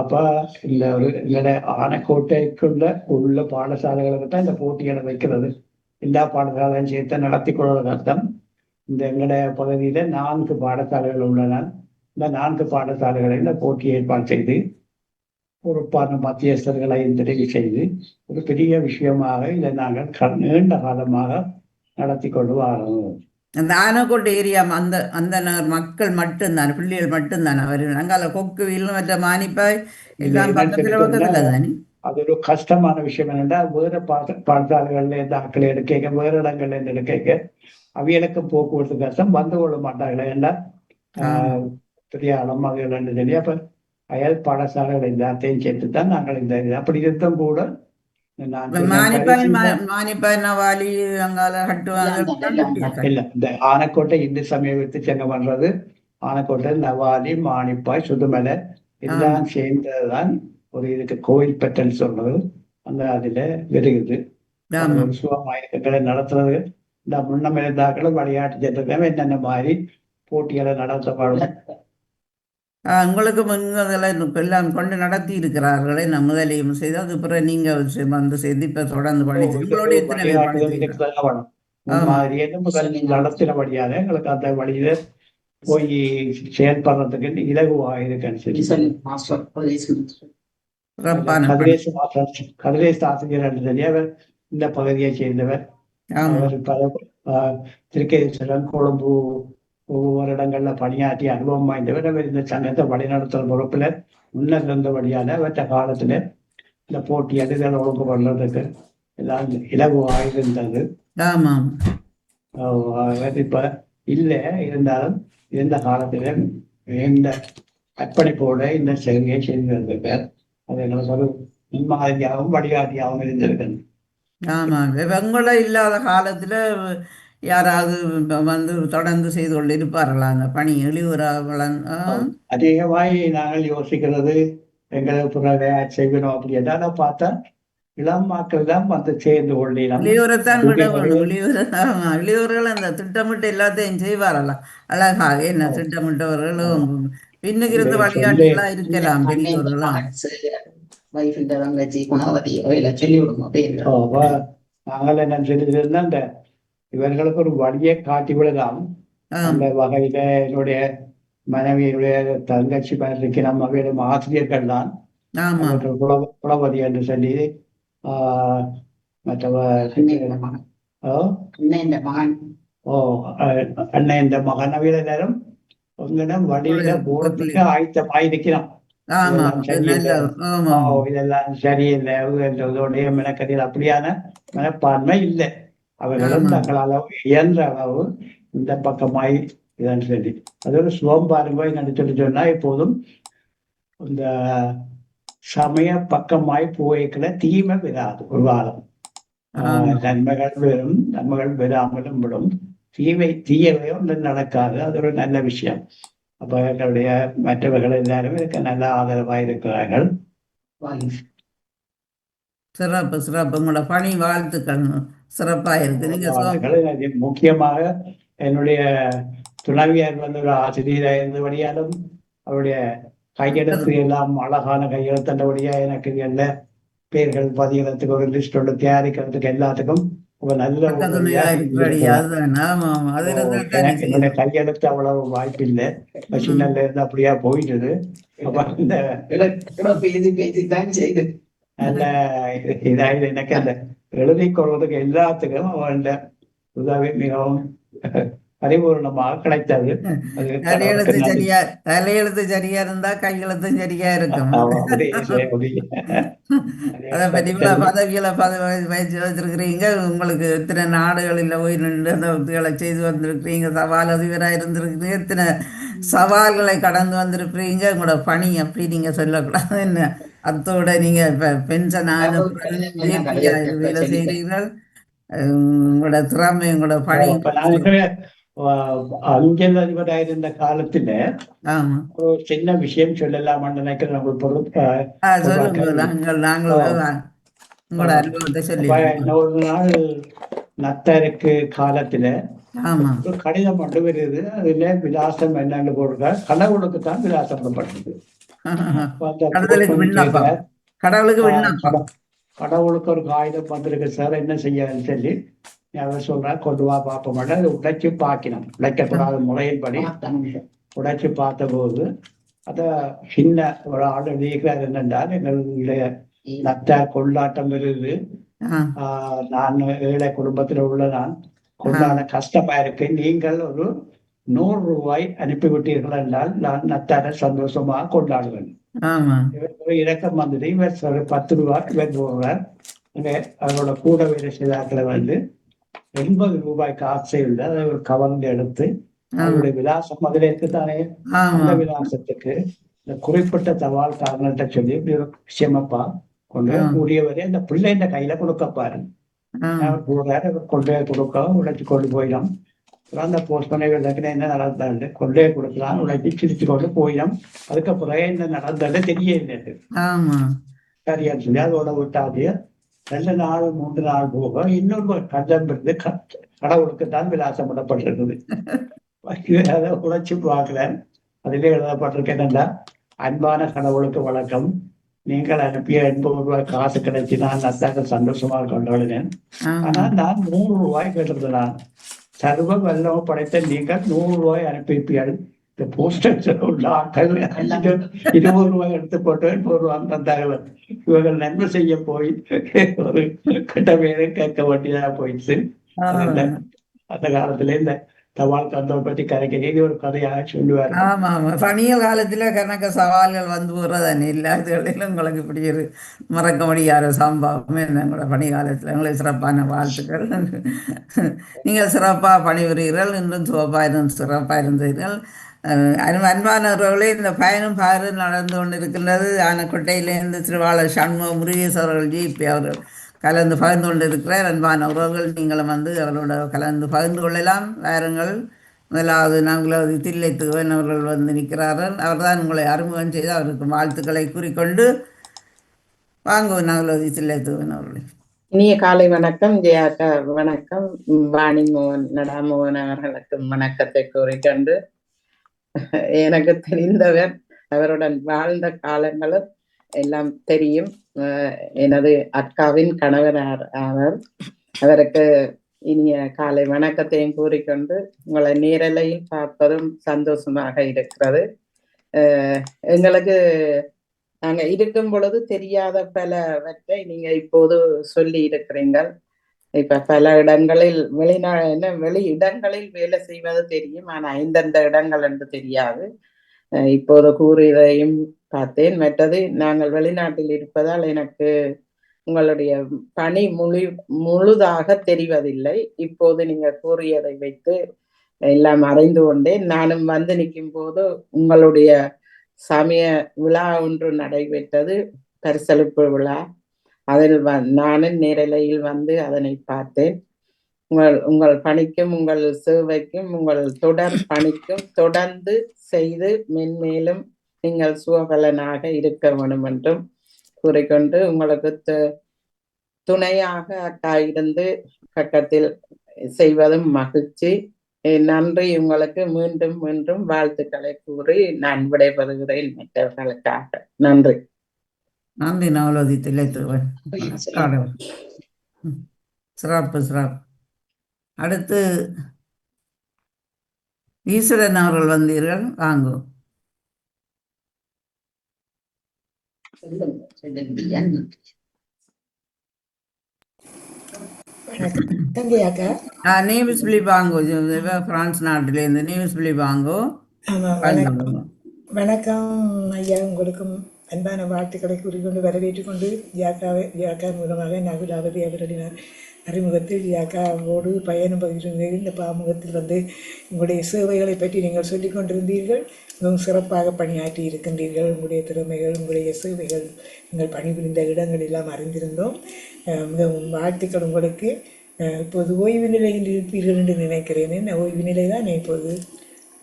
அப்ப இந்த ஒரு எங்களுடைய ஆனைக்கோட்டைக்குள்ள உள்ள பாடசாலைகளுக்கு தான் இந்த போட்டிகளை வைக்கிறது. எல்லா பாடசாலையும் சேர்த்து நடத்தி கொள்வது அர்த்தம். இந்த எங்களுடைய பகுதியில 4 பாடசாலைகள் உள்ளன. இந்த 4 பாடசாலைகளை இந்த போட்டி ஏற்பாடு செய்து பொறுப்பான மத்தியஸ்தர்களை தெரிவு செய்து ஒரு பெரிய விஷயமாக இதை நாங்கள் நீண்ட காலமாக நடத்தி கொண்டு வரோம். அந்த ஆனைக்கோட்டை ஏரியா அந்த அந்த மக்கள் மட்டும்தானே, பிள்ளைகள் மட்டும்தானே வருவாங்க. அங்கால கொக்குவில் மற்ற மானிப்பாய் எல்லாம் பக்கத்துல பக்கத்துல தானே. அது ஒரு கஷ்டமான விஷயம் என்னென்னா வேறு பாடசாலைகள்ல இருந்து ஆட்களை எடுக்க வேறு இடங்கள்ல இருந்து எடுக்க அவைகளுக்கு போக்குவரத்து கஷ்டம், வந்து கொள்ள மாட்டாங்களே ஏன்னா பெரிய அலமாதிகள் சொல்லி அப்ப அயல் பாடசாலைகள் எல்லாத்தையும் சேர்த்து தான் நாங்கள் இந்த அப்படி இருந்தும் கூட இல்ல இந்த ஆனைக்கோட்டை இந்து சமய விருத்தி சங்கம் பண்றது ஆனைக்கோட்டை, நவாலி, மானிப்பாய், சுதுமலை எல்லாம் சேர்ந்ததுதான் ஒரு இதுக்கு கோயில் பெற்றல் சொல்றது. அந்த அதுல வருகிறது சுகமாயிருக்கங்களை நடத்துறது. இந்த முன்னம் இருந்தாக்களும் விளையாட்டு சட்டத்தை என்னென்ன மாதிரி போட்டிகளை நடத்தப்படும். உங்களுக்கு எல்லாம் கொண்டு நடத்தி இருக்கிறார்களே முதலையும் செய்து அது பிறகு நீங்க வந்து செய்து இப்ப தொடர்ந்து நடத்தினபடியால எங்களுக்கு அந்த வழியில போய் செயல்படுறதுக்கு இலகுவாக இருக்குன்னு கதிரேச ஆசிரியர் தெரியாவர் இந்த பகுதியை சேர்ந்தவர். திருக்கேஸ்வரன், கொழும்பு ஒவ்வொரு இடங்கள்ல பணியாற்றி அனுபவம் வாய்ந்தவர். அவர் இந்த சங்கத்தை வழிநடத்துற பொறுப்புல முன்னர் இருந்தபடியால அவற்ற காலத்துல இந்த போட்டி அதுகள் ஒழுங்கு பண்றதுக்கு எல்லாம் இலகுவாக இருந்தது. இப்ப இல்லை இருந்தாலும் இருந்த காலத்துல இந்த அர்ப்பணிப்போட இந்த செயலியை செய்திருந்திருக்கார். அது எங்களுக்கு ஒரு முன்மாதிரியாகவும் வழிகாட்டியாகவும் இருந்திருக்கிறது. ஆமா, வெங்கல இல்லாத காலத்துல யாராவது வந்து தொடர்ந்து செய்து கொண்டு இருப்பார்களா அந்த பணி? எழுவுறாங்களன் அதிகமாய் நாங்கள் யோசிக்கிறது எங்களை புறவே செய்யணும் அப்படி எதாவது பார்த்தா இளம் மக்கள் தான் வந்து சேர்ந்து கொள்ளலாம். வெளியூரைத்தான் விட வேணும். வெளியூர்கள் அந்த திட்டமிட்டு எல்லாத்தையும் செய்வாரலாம் அழகாக. என்ன திட்டமிட்டவர்களும் பின்னுக்கு வழிகாட்டிகளா இருக்கலாம் பெரியவர்களாம். நாங்கள் என்ன சொல்லியிருந்தா இந்த இவர்களுக்கு ஒரு வழியை காட்டி விடலாம். அந்த வகையில என்னுடைய மனைவியுடைய தங்கச்சி பயிருக்கு நம்ம வேணும் ஆசிரியர்கள் தான் குலபதி என்று சொல்லி அண்ணன் இந்த மகன் அவையில நேரம் உங்களிடம் வழியில போறதுக்கு ஆயத்தமாயிருக்கிறான். இதெல்லாம் சரியில்லை இதோடைய மெனக்கதில் அப்படியான மனப்பான்மை இல்லை. அவர்களும் தங்கள் அளவு இயன்ற அளவு இந்த பக்கமாய் இதான் சொல்லி அது ஒரு சுகம் பாருங்க நினைச்சுட்டு சொன்னா எப்போதும் இந்த சமய பக்கமாய் போய்க்கிற தீமை விடாது ஒரு காலம். நன்மைகள் பெறாமலும் விடும், தீயவை ஒன்று நடக்காது. அது ஒரு நல்ல விஷயம். அப்ப எங்களுடைய மற்றவர்கள் எல்லாரும் இருக்க நல்ல ஆதரவாக இருக்கிறார்கள். சிறப்பு சிறப்பு. உங்களோட பணி வாழ்த்துக்கள் சிறப்பாக இருக்கு. நீங்க முக்கியமாக என்னுடைய துணைவியார் வந்து ஒரு ஆசிரியராக இருந்தபடியாலும் அவருடைய கையெழுத்து எல்லாம் அழகான கையெழுத்தண்டபடியா எனக்கு எல்லா பேர்கள் பதிகிறதுக்கு ஒரு லிஸ்ட் ஒன்று தயாரிக்கிறதுக்கு எல்லாத்துக்கும் ஒரு நல்ல பக்கத்துணையா இருக்கிறடி அதுதான். ஆமா ஆமா அது இருந்தா தானே என்னுடைய கையெழுத்து அவ்வளவு வாய்ப்பில்லை. சின்னல இருந்து அப்படியா போயிட்டது. அப்ப இந்த நல்ல இதாயிரம் எனக்கு அந்த எழுதி கொள்வதற்கு எல்லாத்துக்கும் அவன் உதவி மிகவும் பரிபூர்ணமாக கிடைத்தது. தலையெழுத்து சரியா தலையெழுத்து சரியா இருந்தா கையெழுத்தும் சரியா இருக்கும். அதை பற்றி பதவிகளை வச்சு வச்சிருக்கிறீங்க. உங்களுக்கு எத்தனை நாடுகளில் போய் நின்று அந்த உத்திகளை செய்து வந்திருக்கிறீங்க. சவால் அதிபராக இருந்திருக்கிறீங்க. எத்தனை சவால்களை கடந்து வந்திருக்கிறீங்க. உங்களோட பணி அப்படி நீங்க சொல்லக்கூடாது. என்ன அத்தோட நீங்க இப்ப பென்ஷன் வேலை செய்கிறீர்கள். உங்களோட திறமை உங்களோட பணி அஞ்சல் அதிபராக இருந்த காலத்துல ஒரு சின்ன விஷயம் சொல்லலாம் நினைக்கிறேன். ஒரு நாள் நத்தருக்கு காலத்துல ஒரு கடிதம் கொண்டு வருது. அதுல விலாசம் என்னன்னு போடுற கடவுளுக்கு தான் விலாசம் பண்ணப்பட்டது. கடவுளுக்கு ஒரு காகிதம் வந்திருக்கு சார், என்ன செய்யன்னு சொல்லி அவர் சொல்றா, கொண்டு வா பார்ப்போம். அதை உடைச்சு பார்க்கணும், உடைக்கப்படாத முறையின்படி உடைச்சு பார்த்த போது அத சின்ன ஒரு ஆள் எழுதிக்கிறார். என்னென்றால், எங்களுடைய நத்தார் கொண்டாட்டம் இருக்குது. நான் ஏழை குடும்பத்தில் உள்ள நான் கொண்டாட கஷ்டமா இருக்கு. நீங்கள் ஒரு 100 ரூபாய் அனுப்பிவிட்டீர்கள் என்றால் நான் நத்தார சந்தோஷமாக கொண்டாடுவேன். இறக்கம் வந்துட்டு இவர் 10 ரூபாய் இவர் போடுறார். அவரோட கூட வேலை செய்தாக்களை வந்து 80 ரூபாய்க்கு ஆசை இல்லை. அதை ஒரு கவர்ந்து எடுத்து அவருடைய விலாசம் அதில் இருக்குத்தானே, அந்த விலாசத்துக்கு இந்த குறிப்பிட்ட தபால் காரணத்தை சொல்லி விஷயமப்பா கொண்டு கூடியவரை அந்த பிள்ளைன்ற கையில கொடுக்கப்பாரு. கொண்டே கொடுக்க உழைச்சி கொண்டு போயிடும். அந்த போஸ்ட் பண்ண என்ன நடந்தாண்டு கொண்டே கொடுக்கலாம், உழைச்சி சிரிச்சு கொண்டு போயிடும். அதுக்கப்புறம் என்ன நடந்தாண்டு தெரியல சரியா சொல்லி அதோட விட்டாது. 2 நாள் 3 நாள் போக இன்னொரு கண்டம் இருந்து கடவுளுக்கு தான் விலாசப்படப்பட்டிருக்குது. அதை உழைச்சி பார்க்கிறேன். அதிலே எழுதப்பட்டிருக்கேன் என்னன்னா, அன்பான கடவுளுக்கு வணக்கம், நீங்கள் அனுப்பிய 80 ரூபாய் காசு கிடைச்சி நான் நத்தாக்க சந்தோஷமாக கொண்டாடினேன். ஆனா நான் 100 ரூபாய் கேட்டிருந்தேன். சர்வ வல்லம படைத்த நீங்கள் 100 ரூபாய் அனுப்பிப்பீர்கள். இந்த போஸ்டர் உள்ள ஆட்கள் 20 ரூபாய் எடுத்து போட்டு 80 ரூபாய் தந்தார்கள். இவர்கள் நன்மை செய்ய போய் ஒரு கெட்ட பேரை கேட்க வேண்டியதாக போயிடுச்சு. அந்த காலத்துல இந்த தபால் தந்தவை பற்றி கதைக்க ஒரு கதையாக சொல்லுவார். ஆமா ஆமா, பணிய காலத்துல கணக்க சவால்கள் வந்து போறதானே இல்லாதவர்களிலும் உங்களுக்கு இப்படி ஒரு மறக்க முடியாத சம்பவம் எங்களோட பணி காலத்துல. உங்களுக்கு சிறப்பான வாழ்த்துக்கள். நீங்கள் சிறப்பாக பணிபுரிகிறீர்கள். இன்னும் சிறப்பாக இருந்தீர்கள். அன்பானவர்களே, இந்த பயணம் பாரு நடந்து கொண்டு இருக்கின்றது. ஆனக்கோட்டையிலேருந்து திருவாளர் சண்முக முருகேஸ்வரர்கள் ஜிபி அவர்கள் கலந்து பகிர்ந்து கொண்டு இருக்கிறார். அன்பான உறவுகள், நீங்களும் வந்து அவரோட கலந்து பகிர்ந்து கொள்ளலாம். வாருங்கள். முதலாவது நாங்களது தில்லைத்துவன் அவர்கள் வந்து நிற்கிறார்கள். அவர்தான் உங்களை அறிமுகம் செய்து அவருக்கு வாழ்த்துக்களை கூறிக்கொண்டு வாங்குவோம். நாங்களது தில்லைத்துவன் அவர்களை. இனிய காலை வணக்கம். ஜெயாக்கா வணக்கம். வாணி மோகன் நடாமோகன் அவர்களுக்கும் வணக்கத்தை கூறிக்கொண்டு, எனக்கு தெரிந்தவர் அவருடன் வாழ்ந்த காலங்களும் எல்லாம் தெரியும். எனது அக்காவின் கணவர் அவர். அவருக்கு இனிய காலை வணக்கத்தையும் கூறிக்கொண்டு உங்களை நேரலையில் பார்ப்பதும் சந்தோஷமாக இருக்கிறது. எங்களுக்கு நாங்க இருக்கும் பொழுது தெரியாத பலவற்றை நீங்க இப்போது சொல்லி இருக்கிறீங்கள். இப்ப பல இடங்களில் வெளி இடங்களில் வேலை செய்வது தெரியும், ஆனா எந்தெந்த இடங்கள் என்று தெரியாது. இப்போது கூறியதையும் பார்த்தேன். மற்றது நாங்கள் வெளிநாட்டில் இருப்பதால் எனக்கு உங்களுடைய பணி முழுதாக தெரிவதில்லை. இப்போது நீங்க கூறியதை வைத்து எல்லாம் அறிந்து கொண்டேன். நானும் வந்து நிற்கும் போது உங்களுடைய சமய விழா ஒன்று நடைபெற்றது, பரிசளிப்பு விழா. அதில் நானும் நேரலையில் வந்து அதனை பார்த்தேன். உங்கள் பணிக்கும் உங்கள் சேவைக்கும் உங்கள் தொடர் பணிக்கும் தொடர்ந்து செய்து மென்மேலும் நீங்கள் சுகபலனாக இருக்க வேண்டும் என்றும் கூறிக்கொண்டு, உங்களுக்கு துணையாக அக்கா இருந்து பக்கத்தில் செய்வதும் மகிழ்ச்சி. நன்றி உங்களுக்கு. மீண்டும் மீண்டும் வாழ்த்துக்களை கூறி நான் விடைபெறுகிறேன் மற்றவர்களுக்காக. நன்றி. நன்றி நவலோதி தில்லைத்துவன். சிறப்பு சிறப்பு. அடுத்து ஈஸ்வரன் அவர்கள் வந்தீர்கள், வாங்கும். நியூஸ் பிள்ளை வாங்கோ, பிரான்ஸ் நாட்டிலேருந்து நியூஸ் பிள்ளை வாங்கோ. வணக்கம் ஐயா, உங்களுக்கும் அன்பான வாழ்த்துக்களை கூறிக்கொண்டு வரவேற்றுக் கொண்டு ஜியாக்கா மூலமாக நகுலாவதி அவருடைய அறிமுகத்தில் ஜியாக்காவோடு பயணம் பகிர்ந்தீர்கள். இந்த பாமுகத்தில் வந்து உங்களுடைய சேவைகளை பற்றி நீங்கள் சொல்லிக் கொண்டிருந்தீர்கள். மிகவும் சிறப்பாக பணியாற்றி இருக்கின்றீர்கள். உங்களுடைய திறமைகள், உங்களுடைய சேவைகள், நீங்கள் பணிபுரிந்த இடங்கள் எல்லாம் அறிந்திருந்தோம். மிகவும் வாழ்த்துக்கள் உங்களுக்கு. இப்போது ஓய்வு நிலையில் இருப்பீர்கள் என்று நினைக்கிறேன். ஓய்வு நிலை தான் இப்போது.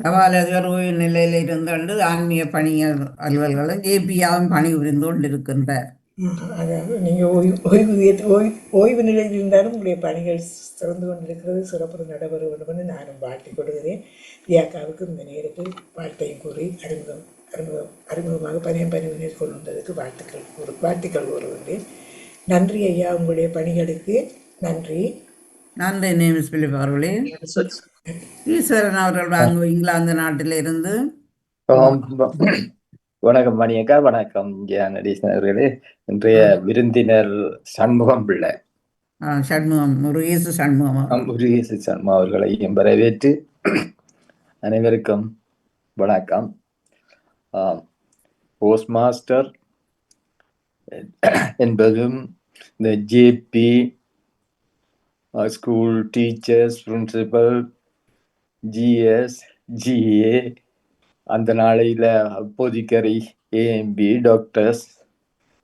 தபால் அதிபர் ஓய்வு நிலையில் இருந்து ஆன்மீக பணியர் அலுவல்களும் ஜேபியாவும் பணிபுரிந்து கொண்டிருக்கின்றார். அதாவது நீங்கள் ஓய்வு நிலையில் இருந்தாலும் உங்களுடைய பணிகள் சிறந்து கொண்டிருக்கிறது. சிறப்பு நடைபெற வேண்டும் என்று நானும் வாழ்த்திக் கொடுக்கிறேன். ஜியாக்காவுக்கு இந்த நேரத்தில் வாழ்த்தையும் கூறி அறிமுகமாக பணியில் கொள்வதற்கு வாழ்த்துக்கள் கூறுகின்றேன். நன்றி ஐயா, உங்களுடைய பணிகளுக்கு நன்றி. நன்றி நேமிஸ் பிலிப் அவர்களே. ஈஸ்வரன் அவர்கள் வாங்க, இங்கிலாந்து நாட்டில் இருந்து. வணக்கம் மணியக்கா, வணக்கம் நடேசனர்களே. இன்றைய விருந்தினர் சண்முகம் பிள்ளை, சண்முகம் முருகேசு சண்முகம் அவர்களையும் வரவேற்று அனைவருக்கும் வணக்கம். போஸ்ட் மாஸ்டர் என்பதும் இந்த JP, school teachers, principal, GS, GA, அந்த நாளையில அப்போதிக்கரை, ஏஎம்பி, டாக்டர்ஸ்,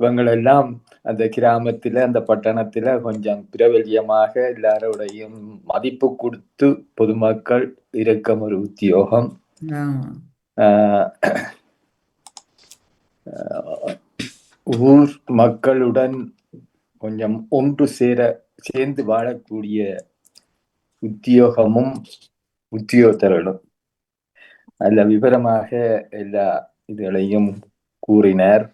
இவங்களெல்லாம் அந்த கிராமத்துல, அந்த பட்டணத்துல கொஞ்சம் பிரபல்யமாக எல்லாரோடையும் மதிப்பு கொடுத்து பொதுமக்கள் இருக்கும் ஒரு உத்தியோகம். ஊர் மக்களுடன் கொஞ்சம் ஒன்று சேர்ந்து வாழக்கூடிய உத்தியோகமும் உத்தியோகத்தர்களும் அல்ல விவரமாக எல்லா இதுகளையும் கூறினார்.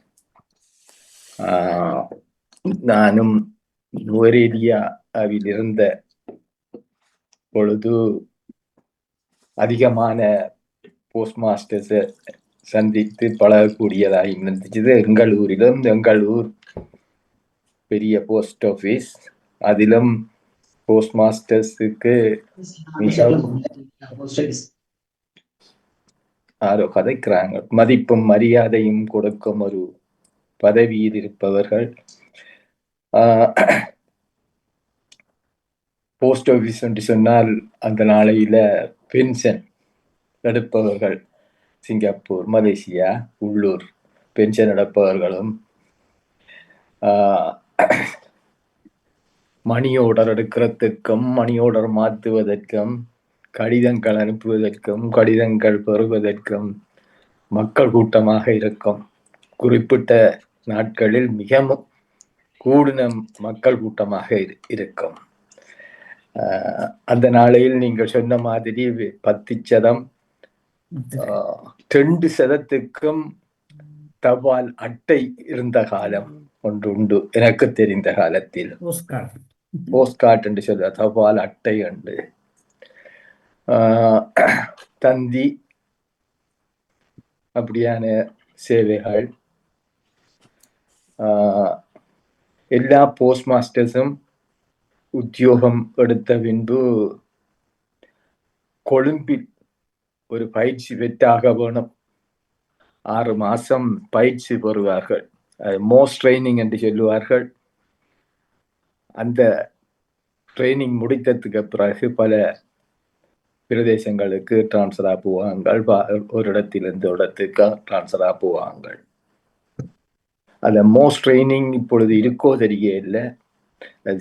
நானும் நுவரேலியாவில் இருந்த பொழுது அதிகமான போஸ்ட் மாஸ்டர்ஸை சந்தித்து பழகக்கூடியதாக இருந்துச்சு. எங்கள் ஊரிலும், எங்கள் ஊர் பெரிய போஸ்ட் ஆஃபீஸ், அதிலும் போஸ்ட் மாஸ்டர்ஸுக்கு யாரோ கதைக்கிறாங்க, மதிப்பும் மரியாதையும் கொடுக்கும் ஒரு பதவியில் இருப்பவர்கள். போஸ்ட் ஆஃபீஸ் என்று சொன்னால் அந்த நாளையில பென்ஷன் எடுப்பவர்கள், சிங்கப்பூர், மலேசியா, உள்ளூர் பென்ஷன் எடுப்பவர்களும், மணி ஆர்டர் எடுக்கிறதுக்கும், மணி ஆர்டர் மாற்றுவதற்கும், கடிதங்கள் அனுப்புவதற்கும், கடிதங்கள் பெறுவதற்கும் மக்கள் கூட்டமாக இருக்கும். குறிப்பிட்ட நாட்களில் மிகவும் கூடின மக்கள் கூட்டமாக இருக்கும். அந்த நாளையில் நீங்கள் சொன்ன மாதிரி 10% 2% தபால் அட்டை இருந்த காலம் ஒன்று உண்டு. எனக்கு தெரிந்த காலத்தில் போஸ்ட் கார்டு என்று சொல்ல தபால் அட்டை உண்டு. தந்தி அப்படியான சேவைகள் எல்லா போஸ்ட் மாஸ்டர்ஸும் உத்தியோகம் எடுத்த பின்பு கொழும்பில் ஒரு பயிற்சி பெற்றாக வேணும். 6 மாசம் பயிற்சி பெறுவார்கள். மோஸ்ட் ட்ரைனிங் என்று சொல்லுவார்கள். அந்த ட்ரைனிங் முடித்ததுக்கு பிறகு பல பிரதேசங்களுக்கு டிரான்ஸ்ஃபரா போவாங்கள். ஒரு இடத்திலிருந்து இடத்துக்கு டிரான்ஸ்ஃபரா போவாங்கள். அந்த மோஸ்ட் ட்ரைனிங் இப்பொழுது இருக்கோ தெரிய இல்லை.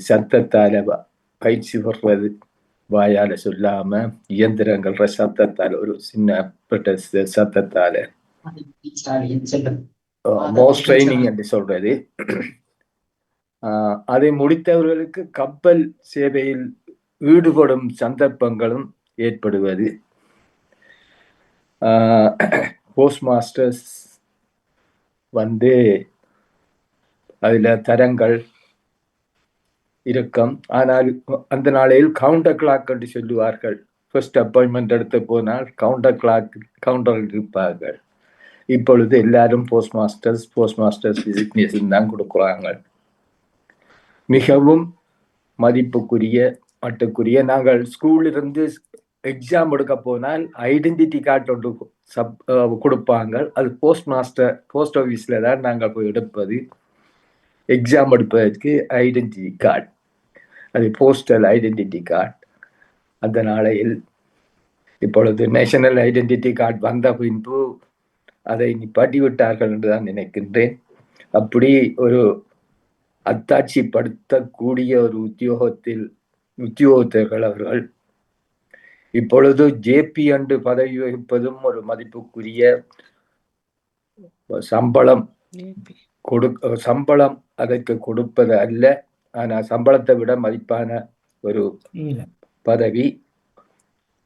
சத்தத்தால பயிற்சி பெறுவது, வாயால சொல்லாம இயந்திரங்கள் சத்தத்தால, ஒரு சின்ன சத்தத்தால மோஸ்ட் ட்ரைனிங் என்று சொல்றது. அதை முடித்தவர்களுக்கு கப்பல் சேவையில் ஈடுபடும் சந்தர்ப்பங்களும் ஏற்படுவது. போஸ்ட் மாஸ்டர்ஸ் அதுல தரங்கள் இருக்கும். ஆனால் அந்த நாளையில் கவுண்டர் கிளாக் என்று சொல்லுவார்கள். ஃபர்ஸ்ட் அப்பாயின்மெண்ட் எடுத்து போனால் கவுண்டர் இருப்பார்கள். இப்பொழுது எல்லாரும் போஸ்ட் மாஸ்டர்ஸ் டிசிக்னேஷன் தான் கொடுக்குறாங்க. மிகவும் மதிப்புக்குரிய மட்டுக்குரிய நாங்கள் ஸ்கூல்ல இருந்து எக்ஸாம் எடுக்க போனால் ஐடென்டிட்டி கார்டு ஒன்று கொடுப்பாங்க. அது போஸ்ட் ஆஃபீஸ்ல தான் நாங்கள் போய் எடுப்பது. எக்ஸாம் எடுப்பதற்கு ஐடென்டிட்டி கார்டு, அது போஸ்டல் ஐடென்டிட்டி கார்டு. அந்த நாளையில் இப்பொழுது நேஷனல் ஐடென்டிட்டி கார்டு வந்த பின்பு அதை நிப்பாட்டி விட்டார்கள் என்று தான் நினைக்கின்றேன். அப்படி ஒரு அத்தாட்சிப்படுத்தக்கூடிய ஒரு உத்தியோகத்தர்கள் அவர்கள். இப்பொழுது ஜேபி என்று பதவி வகிப்பதும் ஒரு மதிப்புக்குரிய சம்பளம் அதற்கு கொடுப்பது அல்ல. ஆனால் சம்பளத்தை விட மதிப்பான ஒரு பதவி.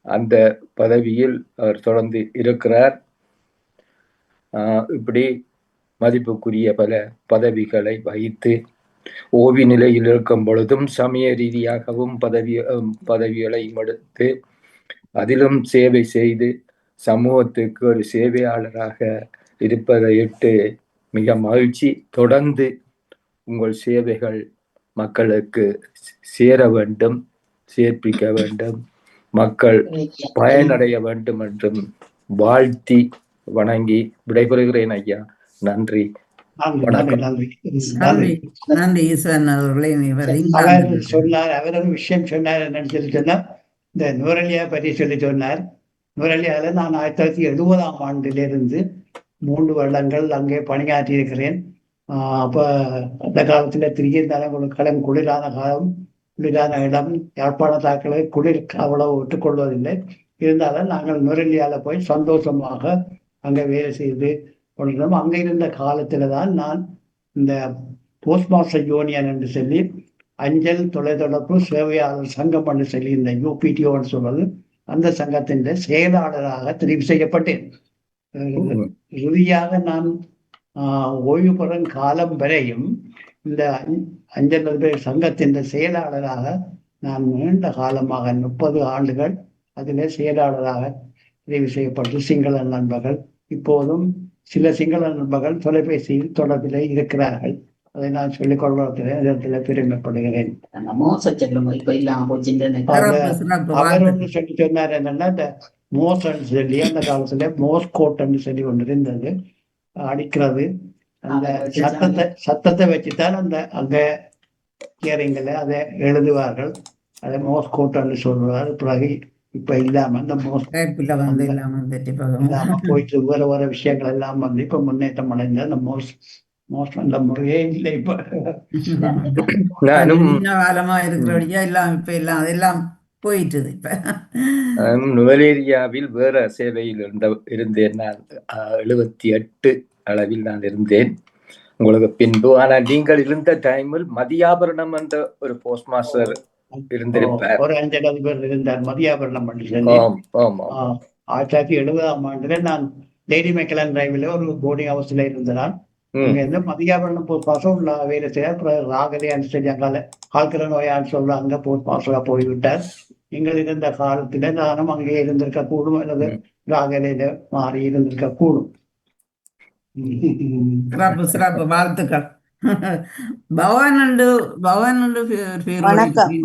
அந்த பதவியில் அவர் தொடர்ந்து இருக்கிறார். இப்படி மதிப்புக்குரிய பல பதவிகளை வகித்து ஓவி நிலையில் இருக்கும் பொழுதும் சமய ரீதியாகவும் பதவிகளை எடுத்து அதிலும் சேவை செய்து சமூகத்துக்கு ஒரு சேவையாளராக இருப்பதையிட்டு மிக மகிழ்ச்சி. தொடர்ந்து உங்கள் சேவைகள் மக்களுக்கு சேர வேண்டும், சேர்ப்பிக்க வேண்டும், மக்கள் பயனடைய வேண்டும் என்றும் வாழ்த்தி வணங்கி விடைபெறுகிறேன் ஐயா. நன்றி. அவர் ஒரு விஷயம் சொன்னார். என்னன்னு சொன்னா, இந்த நுவரெலியா பற்றி சொன்னார். நுவரெலியாவில் நான் 1970ஆம் ஆண்டிலிருந்து 3 வருடங்கள் அங்கே பணியாற்றி இருக்கிறேன். அப்போ அந்த காலத்தில் திருச்சியிருந்தாலும் குளிரான காலம், குளிரான இடம். யாழ்ப்பாண தாக்களை குளிர் அவ்வளவு விட்டுக்கொள்வதில்லை. இருந்தாலும் நாங்கள் நுவரெலியாவில் போய் சந்தோஷமாக அங்கே வேலை செய்து கொண்டிருந்தோம். அங்கே இருந்த காலத்தில் தான் நான் இந்த போஸ்ட் மாஸ்டர் யூனியன் என்று சொல்லி அஞ்சல் தொலைத்தொடர்பு சேவையாளர் சங்கம் என்று சொல்லி இந்த யூபிடிஓன்னு சொல்வது, அந்த சங்கத்தின் செயலாளராக தெரிவு செய்யப்பட்டேன். இறுதியாக நான் ஓய்வு பெறும் காலம் வரையும் இந்த அஞ்சல் சங்கத்தின் செயலாளராக நான் நீண்ட காலமாக 30 ஆண்டுகள் அதிலே செயலாளராக தெரிவு செய்யப்பட்டு சிங்கள நண்பர்கள், இப்போதும் சில சிங்கள நண்பர்கள் தொலைபேசியில் தொடர்பிலே இருக்கிறார்கள். அதை நான் சொல்லிக் கொள்வதில் பெருமைப்படுகிறேன். அவர் ஒன்று சொல்லி சொன்னார் என்னன்னா, இந்த மோசன்னு சொல்லி அந்த காலத்துல மோஸ்கோட்ன்னு சொல்லி ஒன்று இருந்தது, அடிக்கிறது. அந்த சத்தத்தை வச்சுதான் அங்க கேரிங்களை அதை எழுதுவார்கள். அதை மோஸ்கோட்ன்னு சொல்லுவார். பிறகு இப்ப இல்லாம இந்த போயிட்டு வேற விஷயங்கள் எல்லாம் வந்து இப்ப முன்னேற்றம் அடைந்த அந்த அந்த முறையே இல்லை. இப்ப காலமா இருக்கிறபடியா எல்லாம் இப்ப எல்லாம் அதெல்லாம் போயிட்டு. இப்ப நுவரேலியாவில் வேற சேவையில் இருந்தேன். நான் 78 அளவில் நான் இருந்தேன் உங்களுக்கு பின்பு. ஆனால் நீங்கள் இருந்த டைமில் மதியாபரணம் என்ற ஒரு போஸ்ட் மாஸ்டர் இருந்திருப்பார். ஒரு 5 பேர் இருந்தார் மதியாபரணம் பண்ணி சொல்லி. 1970ஆம் ஆண்டுல நான் லேடி மெக்கலன் டிரைவ்ல ஒரு போர்டிங் ஹவுஸ்ல இருந்தேன். இங்க மதியாபரணம் போஸ்ட் மாஸ்டர் வேலை செய்ய ராகலையான்னு சொல்லி அங்கால ஆழ்கிற நோயான்னு சொல்ல அங்க போஸ்ட் மாஸ்டரா போய்விட்டார். எங்கள் இருந்த காலத்துல நானும் அங்கே இருந்திருக்க கூடும், அல்லது ராகலையில மாறி இருந்திருக்க கூடும். வாழ்த்துக்கள்.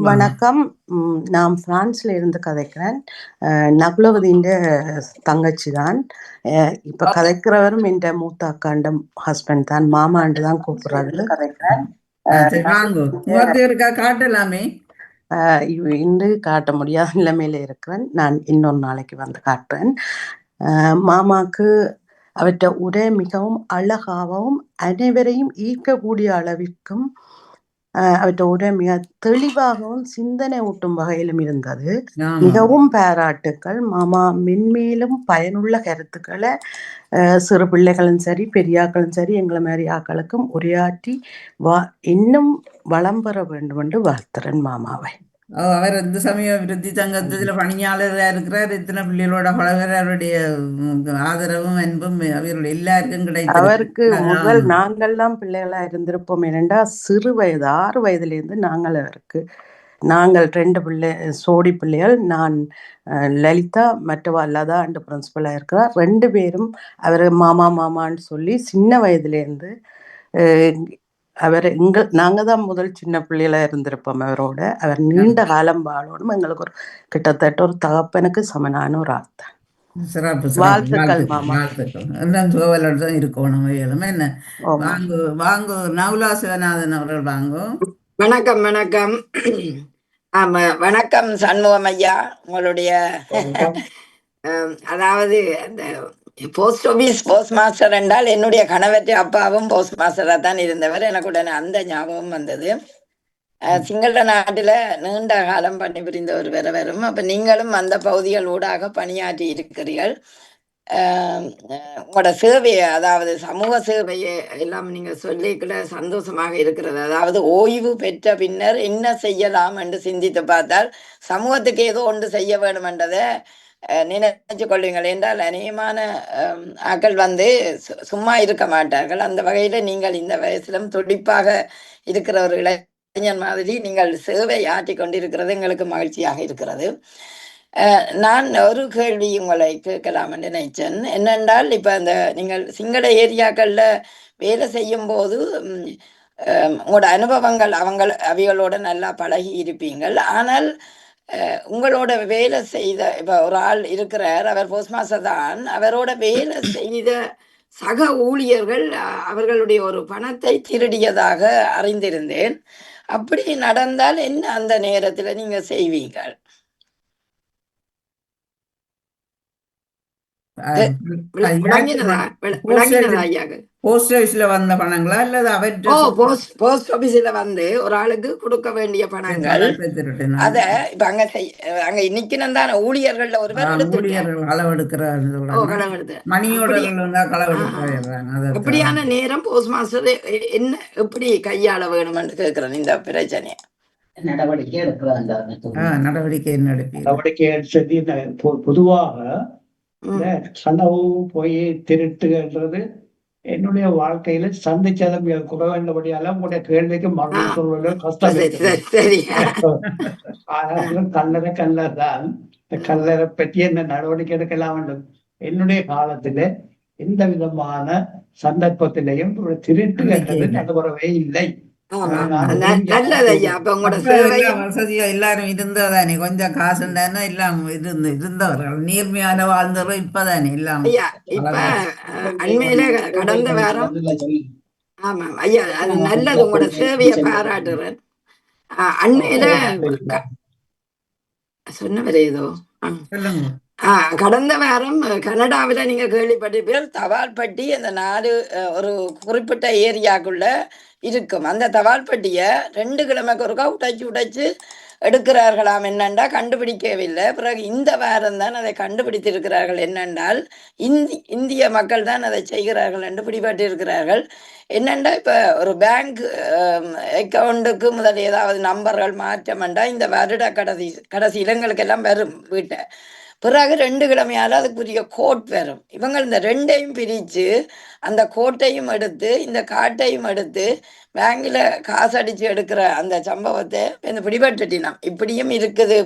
வணக்கம். நான் பிரான்ஸ்ல இருந்து கதைக்கிறேன். நகுலவதியின் தங்கச்சி தான். இப்ப கதைக்கிறவரும் என் மூத்த அக்காண்ட ஹஸ்பண்ட் தான். மாமாண்டு தான் கூப்பிடுறாரு. கதைக்கிறேன். காட்டலாமே. இன்று காட்ட முடியாத நிலைமையில இருக்கிறேன். நான் இன்னொரு நாளைக்கு வந்து காட்டுறேன். மாமாக்கு அவற்றை உரை மிகவும் அழகாகவும் அனைவரையும் ஈர்க்கக்கூடிய அளவிற்கும் அவற்றை உரை மிக தெளிவாகவும் சிந்தனை ஊட்டும் வகையிலும் இருந்தது. மிகவும் பாராட்டுக்கள் மாமா. மென்மேலும் பயனுள்ள கருத்துக்களை சிறு பிள்ளைகளும் சரி பெரியாக்களும் சரி எங்களை மாதிரி ஆக்களுக்கும் உரையாற்றி இன்னும் வளம் பெற வேண்டும் என்று வாழ்த்துறேன் மாமாவை. அவர் இந்து சமய விருத்தி சங்கத்தில் பணியாளராக இருக்கிறார். இத்தனை பிள்ளைகளோட பழகுற அவருடைய ஆதரவும் அன்பும் அவருடைய எல்லாருக்கும் அவருக்கு முதல் கிடைத்திருக்கு. நாங்கள்லாம் பிள்ளைகளா இருந்திருப்போம். ஏனெண்டா சிறு வயது 6 வயதுலேருந்து நாங்கள் 2 பிள்ளை சோடி பிள்ளைகள். நான் லலிதா, மற்றவா லதா அண்டு பிரின்சிபலாக இருக்கிறார். 2 பேரும் அவர் மாமா மாமான்னு சொல்லி சின்ன வயதுலேருந்து அவர் நாங்கள் தான் முதல் சின்ன பிள்ளைகளாக இருந்திருப்போம் அவரோட. அவர் நீண்ட காலம் வாழணும். எங்களுக்கு கிட்டத்தட்ட ஒரு தகப்பனுக்கு சமனான ஒரு ஆள் தான். சிறப்பு வாழ்த்துக்கள் மாமா. வாழ்த்துக்கள். எல்லாம் துவலோடு தான் இருக்கணும். வேலுமே என்ன வாங்கு வாங்கு நவுலா சிவநாதன் அவர்கள் வாங்கு. வணக்கம் வணக்கம். ஆமா வணக்கம் சண்முகம் ஐயா. உங்களுடைய அதாவது அந்த போஸ்ட் ஆபீஸ் போஸ்ட் மாஸ்டர் என்றால் என்னுடைய கணவற்ற அப்பாவும் போஸ்ட் மாஸ்டரா தான் இருந்தவர். எனக்கு உடனே அந்த ஞாபகம் வந்தது. சிங்கள நாட்டுல நீண்ட காலம் பணிபுரிந்த ஒரு வரும். அப்ப நீங்களும் அந்த பகுதிகள் ஊடாக பணியாற்றி இருக்கிறீர்கள். உங்களோட சேவையை, அதாவது சமூக சேவையை எல்லாம் நீங்க சொல்லிக்கிட சந்தோஷமாக இருக்கிறது. அதாவது ஓய்வு பெற்ற பின்னர் என்ன செய்யலாம் என்று சிந்தித்து பார்த்தால் சமூகத்துக்கு ஏதோ ஒன்று செய்ய வேண்டும் என்றதை நினைச்சு கொள்வீங்கள் என்றால் அநேகமான ஆக்கள் சும்மா இருக்க மாட்டார்கள். அந்த வகையில நீங்கள் இந்த வயசிலும் துடிப்பாக இருக்கிற ஒரு இளைஞன் மாதிரி நீங்கள் சேவை ஆற்றி கொண்டிருக்கிறது எங்களுக்கு மகிழ்ச்சியாக இருக்கிறது. நான் ஒரு கேள்வி உங்களை கேட்கலாம் என்று நினைச்சேன். என்னென்றால் இப்ப நீங்கள் சிங்கள ஏரியாக்கள்ல வேலை செய்யும் போது உங்களோட அனுபவங்கள் அவைகளோட நல்லா பழகி இருப்பீங்கள். ஆனால் உங்களோட வேலை செய்த இப்ப ஒரு ஆள் இருக்கிறார், அவர் போஸ்ட் மாஸ்டர் தான். அவரோட வேலை செய்த சக ஊழியர்கள் அவர்களுடைய ஒரு பணத்தை திருடியதாக அறிந்திருந்தேன். அப்படி நடந்தால் என்ன அந்த நேரத்துல நீங்க செய்வீங்கள்? போஸ்ட் ஆபீஸ்ல வந்த பணங்களா அல்லது போஸ்ட் ஆபீஸ்ல ஒரு ஆளுக்கு கொடுக்க வேண்டிய பணங்கள் அத இப்ப அங்க நிக்கணும் தானே ஊழியர்கள்ல ஒருவர் அப்படியான நேரம் போஸ்ட் மாஸ்டர் என்ன எப்படி கையாள வேணும் என்று கேட்கிறேன் இந்த பிரச்சனையை. பொதுவாக கனவு போய் திருட்டுன்றது என்னுடைய வாழ்க்கையில சந்திச்சதும் குறைந்தபடியால உங்களுடைய கேள்விக்கு மறுபடியும் சொல்வது கஷ்டம். கல்லறை தான். இந்த கல்லறை பற்றி என்ன நடவடிக்கை எடுக்கலாம் வேண்டும். என்னுடைய காலத்தில எந்த விதமான சந்தர்ப்பத்திலையும் ஒரு திருட்டு என்றது நடைபெறவே இல்லை. வசதியா எல்லாரும் இருந்ததானே, கொஞ்சம் காசு எல்லாம் இருந்தவர்கள் நேர்மையான வாழ்ந்தவர்கள் இப்பதானே எல்லாம். அண்மையில கடந்த வாரம் ஆமா ஐயா அது நல்லது, உங்களோட சேவையை பாராட்டுறேன். அண்மையில சொன்னவர் ஏதோ கடந்த வாரம் கனடாவில் நீங்க கேள்விப்பட்டிருப்பீர்கள், தபால்பட்டி அந்த 4 ஒரு குறிப்பிட்ட ஏரியாக்குள்ள இருக்கும். அந்த தபால்பட்டியை 2 கிழமைக்கு ஒருக்கா உடைச்சு எடுக்கிறார்களாம். என்னண்டா கண்டுபிடிக்கவில்லை. பிறகு இந்த வாரம் தான் அதை கண்டுபிடித்திருக்கிறார்கள். என்னென்றால் இந்திய மக்கள் தான் அதை செய்கிறார்கள் என்று பிடிபட்டிருக்கிறார்கள். என்னென்னா இப்போ ஒரு பேங்க் அக்கௌண்ட்டுக்கு முதல் ஏதாவது நம்பர்கள் மாற்றமெண்டா இந்த வருட கடைசி இடங்களுக்கெல்லாம் வரும் வீட்டை. பிறகு 2 கிழமையால் அதுக்குரிய கோட் வரும். இவங்க இந்த 2ஐயும் பிரித்து அந்த கோட்டையும் எடுத்து இந்த காட்டையும் எடுத்து பேங்கில் காசு அடித்து எடுக்கிற அந்த சம்பவத்தை இந்த பிடிபட்டுட்டினான். இப்படியும் இருக்குது.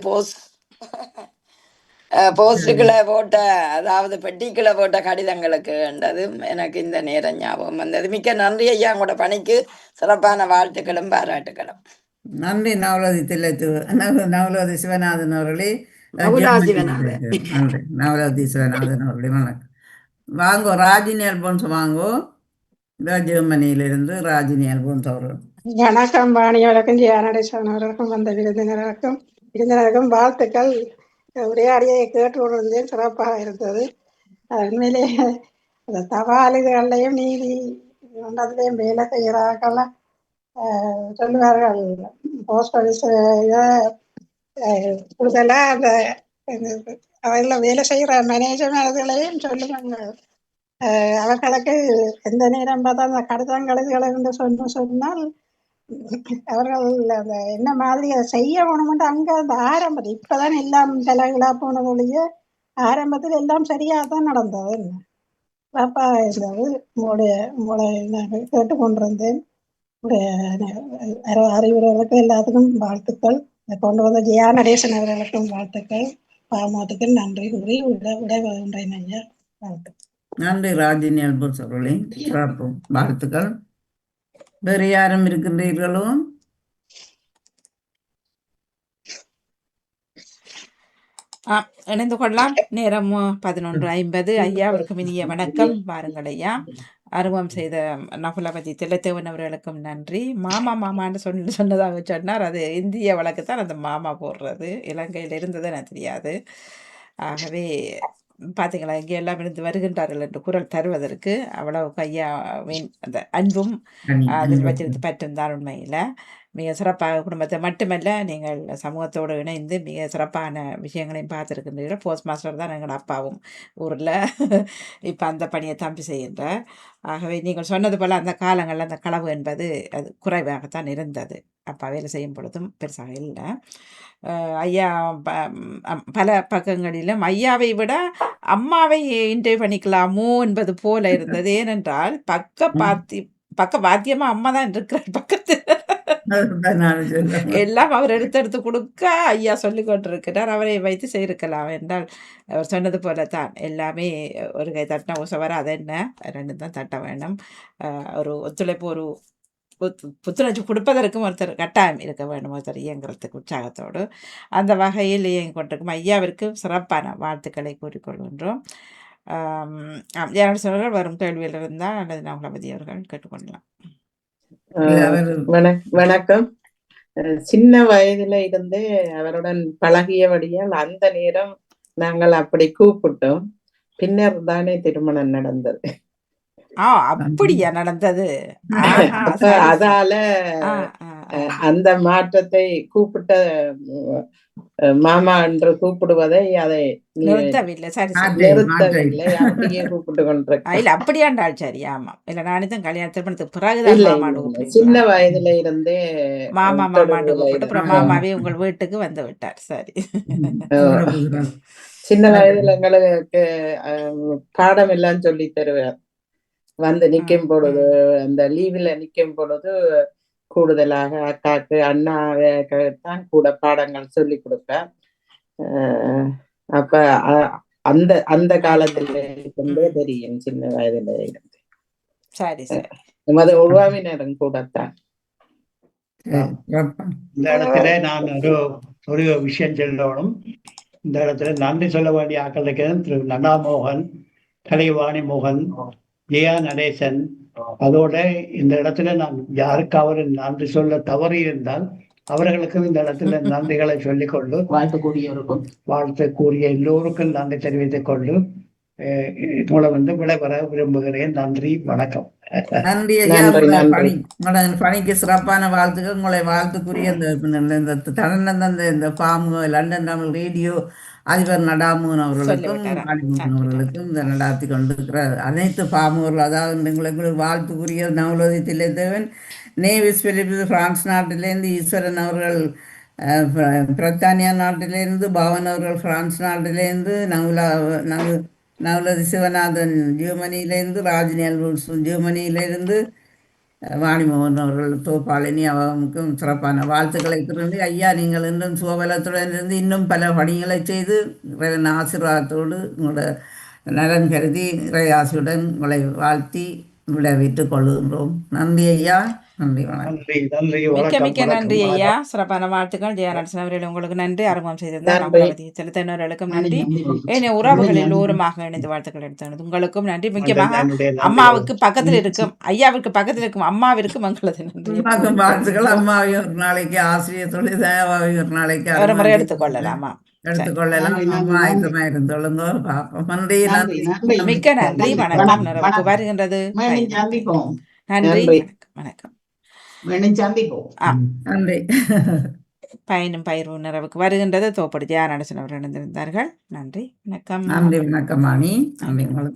போஸ்டுகளை போட்ட, அதாவது பெட்டிக்குள்ள போட்ட கடிதங்களுக்கு என்றது எனக்கு இந்த நேரம் ஞாபகம் வந்தது. மிக்க நன்றி ஐயா, உங்களோட பணிக்கு சிறப்பான வாழ்த்துக்களும் பாராட்டுகளும். நன்றி நவலோதி சிவநாதன் அவர்களே. நவலோதி சிவநாதன் அவர்களே வணக்கம். வாங்கோ ராஜினி அல்போன்ஸ் வாங்கோ. ஜெர்மனியிலிருந்து ராஜினி அல்போன்ஸ் அவர்கள் வணக்கம். வாணி வணக்கம். ஜெயானடேஸ்வரன் அவர்களுக்கும் வந்த விருந்தினருக்கும் வாழ்த்துக்கள். உரையாடியை கேட்டு கொண்டிருந்தேன், சிறப்பாக இருந்தது. உண்மையிலே அந்த தபாலுகள்லையும் நீதி மன்றத்திலையும் வேலை செய்கிறார்கள் சொல்லுவார்கள். போஸ்ட் ஆஃபீஸ் கூடுதலாக அந்த அவர்களை வேலை செய்கிற மேனேஜர்களையும் சொல்லுவாங்க. அவர்களுக்கு எந்த நேரம் பார்த்தா அந்த கடிதங்கள் என்று சொன்னால் அவர்கள் அந்த என்ன மாதிரி அதை செய்ய வேணுமென்று அங்கே அந்த ஆரம்பத்தில் இப்போதான் எல்லாம் தலைகளாக போனதொழிய ஆரம்பத்தில் எல்லாம் சரியாக தான் நடந்தது. என்ன பாப்பா இருந்தது உங்களுடைய நாங்கள் கேட்டுக்கொண்டிருந்தேன். அறிவுரைகளுக்கு எல்லாத்துக்கும் வாழ்த்துக்கள். கொண்டு வந்த ஜெயா நடேசன் அவர்களுக்கும் வாழ்த்துக்கள். பாமோத்துக்கு நன்றி கூறி விடைபெறுகின்றேன் ஐயா. வாழ்த்துக்கள். நன்றி ராஜினி அல்போஸ் அவர்களே, சிறப்பு வாழ்த்துக்கள். வேறு யாரும் இருக்கின்றீர்களோ? இணைந்து கொள்ளலாம். நேரம் 11:50. ஐயா அவருக்கும் இனிய வணக்கம். வாருங்கள் ஐயா. அறிமுகம் செய்த நகுலபதி திலத்தேவன் அவர்களுக்கும் நன்றி. மாமான்னு சொன்னதாக சொன்னார். அது இந்திய வழக்குத்தான் அந்த மாமா போடுறது. இலங்கையில் இருந்தது எனக்கு தெரியாது. ஆகவே பார்த்தீங்களா, இங்கே எல்லாம் இருந்து வருகின்றார்கள் என்று குரல் தருவதற்கு அவ்வளவு ஐயாவின் அந்த அன்பும் அதில் வச்சிருந்து பற்றும் தான் உண்மையில். மிக சிறப்பாக குடும்பத்தை மட்டுமல்ல, நீங்கள் சமூகத்தோடு இணைந்து மிக சிறப்பான விஷயங்களையும் பார்த்துருக்கின்றீர்கள். போஸ்ட் மாஸ்டர் தான் எங்கள் அப்பாவும் ஊரில் இப்போ அந்த பணியை தம்பி செய்கின்றார். ஆகவே நீங்கள் சொன்னது போல் அந்த காலங்களில் அந்த களவு என்பது அது குறைவாகத்தான் இருந்தது. அப்பா வேலை செய்யும் பொழுதும் பெருசாக இல்லை. ஐயா பல பக்கங்களிலும் ஐயாவை விட அம்மாவை இன்டர்வியூ பண்ணிக்கலாமோ என்பது போல இருந்தது. ஏனென்றால் பக்க பாத்தியமா அம்மா தான் இருக்கிறார் பக்கத்தில். எல்லாம் அவர் எடுத்து கொடுக்க ஐயா சொல்லி கொண்டிருக்கிறார். அவரை வைத்து செய்திருக்கலாம் என்றால் அவர் சொன்னது போல தான் எல்லாமே ஒரு கை தட்டினா உசவர அது என்ன ரெண்டு தான் தட்ட வேண்டும். ஒரு ஒத்துழைப்பு ஒரு புத்துணர்ச்சி கொடுப்பதற்கும் ஒருத்தர் கட்டாயம் இருக்க வேண்டும், ஒருத்தர் இயங்குறதுக்கு உற்சாகத்தோடு. அந்த வகையில் இயங்கி கொண்டிருக்கும் ஐயாவிற்கு சிறப்பான வாழ்த்துக்களை கூறிக்கொள்கின்றோம். ஜெயலலிதா வரும் கேள்வியில் இருந்தால் அல்லது நகுலபதி அவர்கள் கேட்டுக்கொள்ளலாம். வணக்கம். சின்ன வயதுல இருந்தே அவருடன் பழகியபடியால் அந்த நேரம் நாங்கள் அப்படி கூப்பிட்டோம். பின்னர் தானே திருமணம் நடந்தது. அப்படியா நடந்தது? அதால அந்த மாற்றத்தை கூப்பிட்ட மாமா என்று கூப்பிடுவதை அதை நிறுத்தவில்லை. அப்படியே கூப்பிட்டு கொண்டிருக்க. இல்ல அப்படியாண்டாள். சரி, ஆமா. இல்ல நானும் கல்யாண திருமணத்துக்கு பிறகுதான் சின்ன வயதுல இருந்தே மாமாண்டு கூப்பிட்டு அப்புறம் மாமாவே உங்கள் வீட்டுக்கு வந்து விட்டார். சரி. சின்ன வயதுல எங்களுக்கு பாடம் எல்லாம் சொல்லி தருவார். வந்து நிக்கும் பொழுது, அந்த லீவ்ல நிக்கும் பொழுது கூடுதலாக அக்காக்கு அண்ணாதான் கூட பாடங்கள் சொல்லி கொடுப்பேன். அப்ப அந்த காலத்துல இருந்தே தெரியும், சின்ன வயதுல இருந்து. சரி சரி. நமது உறவினரும் கூடத்தான். இந்த இடத்துல நான் ஒரு விஷயம் சொல்லணும். இந்த இடத்துல நன்றி சொல்ல வேண்டிய ஆக்கள் இருக்கிறது. திரு நன்னா மோகன், கலைவாணி மோகன், ஜெயா நடேசன். அதோட இந்த இடத்துல நான் யாருக்காவது நன்றி சொல்ல தவறி இருந்தால் அவர்களுக்கும் இந்த இடத்துல நன்றிகளை சொல்லிக் கொண்டு வாழ்த்து கூறிய எல்லோருக்கும் நன்றி தெரிவித்துக் கொண்டு உங்களை விடைபெற விரும்புகிறேன். நன்றி, வணக்கம். நன்றி ஐயா. பணிக்கு சிறப்பான வாழ்த்துக்கள். உங்களை வாழ்த்துக்குரிய இந்த பாமு லண்டன் தமிழ் ரேடியோ அதிபர் நடாமூன் அவர்களுக்கும் அவர்களுக்கும் இந்த நடாத்தி கொண்டிருக்கிற அனைத்து பாமூர்கள், அதாவது எங்களுக்கு வாழ்த்துக்குரிய நவலோதி தில்லைத்தேவன், நேவிஸ் பிலிப்ஸ் பிரான்ஸ் நாட்டிலேருந்து, ஈஸ்வரன் அவர்கள் பிரித்தானியா நாட்டிலேருந்து, பவன் அவர்கள் பிரான்ஸ் நாட்டிலேருந்து, நவலதி சிவநாதன் ஜெர்மனியிலேருந்து, ராஜினி அல்போன்ஸ் ஜெர்மனியிலேருந்து, வாணிமோகன் அவர்கள் தோப்பாளினி அவருக்கும் சிறப்பான வாழ்த்துக்களை கூறி, ஐயா நீங்கள் இன்னும் சுகபலத்துடன் இருந்து இன்னும் பல பணிகளை செய்து இறைவன் ஆசீர்வாதத்தோடு உங்களோட நலன் கருதி இறையாசியுடன் உங்களை வாழ்த்தி விளைவிட்டுக் கொள்கின்றோம். நன்றி ஐயா. நன்றி, வணக்கம். மிக்க நன்றி ஐயா. சிறப்பான வாழ்த்துக்கள். ஜெயலலிதா அவர்கள் உங்களுக்கு நன்றி. அறிமுகம் செய்திருந்தார் செலுத்தினர்களுக்கும் நன்றி. ஏனைய உறவுகள் எல்லோருமாக இணைந்து வாழ்த்துக்கள் எடுத்தது உங்களுக்கும் நன்றி. முக்கியமாக அம்மாவுக்கு பக்கத்தில் இருக்கும், ஐயாவுக்கு பக்கத்தில் இருக்கும் அம்மாவிற்கும் எங்களது நன்றி. வாழ்த்துக்கள். அம்மாவை ஒரு நாளைக்கு ஆசிரியர் தொழில், தேவாவை ஒரு நாளைக்கு ஒரு முறை எடுத்துக்கொள்ளலாமா? எடுத்துக்கொள்ளலாம். அம்மா ஆயத்தமா இருந்தொழுங்க பார்ப்போம். நன்றி, மிக்க நன்றி. வணக்கம். நிறைவுக்கு வருகின்றது. நன்றி, வணக்கம். நன்றி. பயனும் பயிர்வும் நிறைவுக்கு வருகின்றது. தோப்படி ஜெயா நடேசன் அவர்கள் இணைந்திருந்தார்கள். நன்றி, வணக்கம். நன்றி, வணக்கம். நன்றி.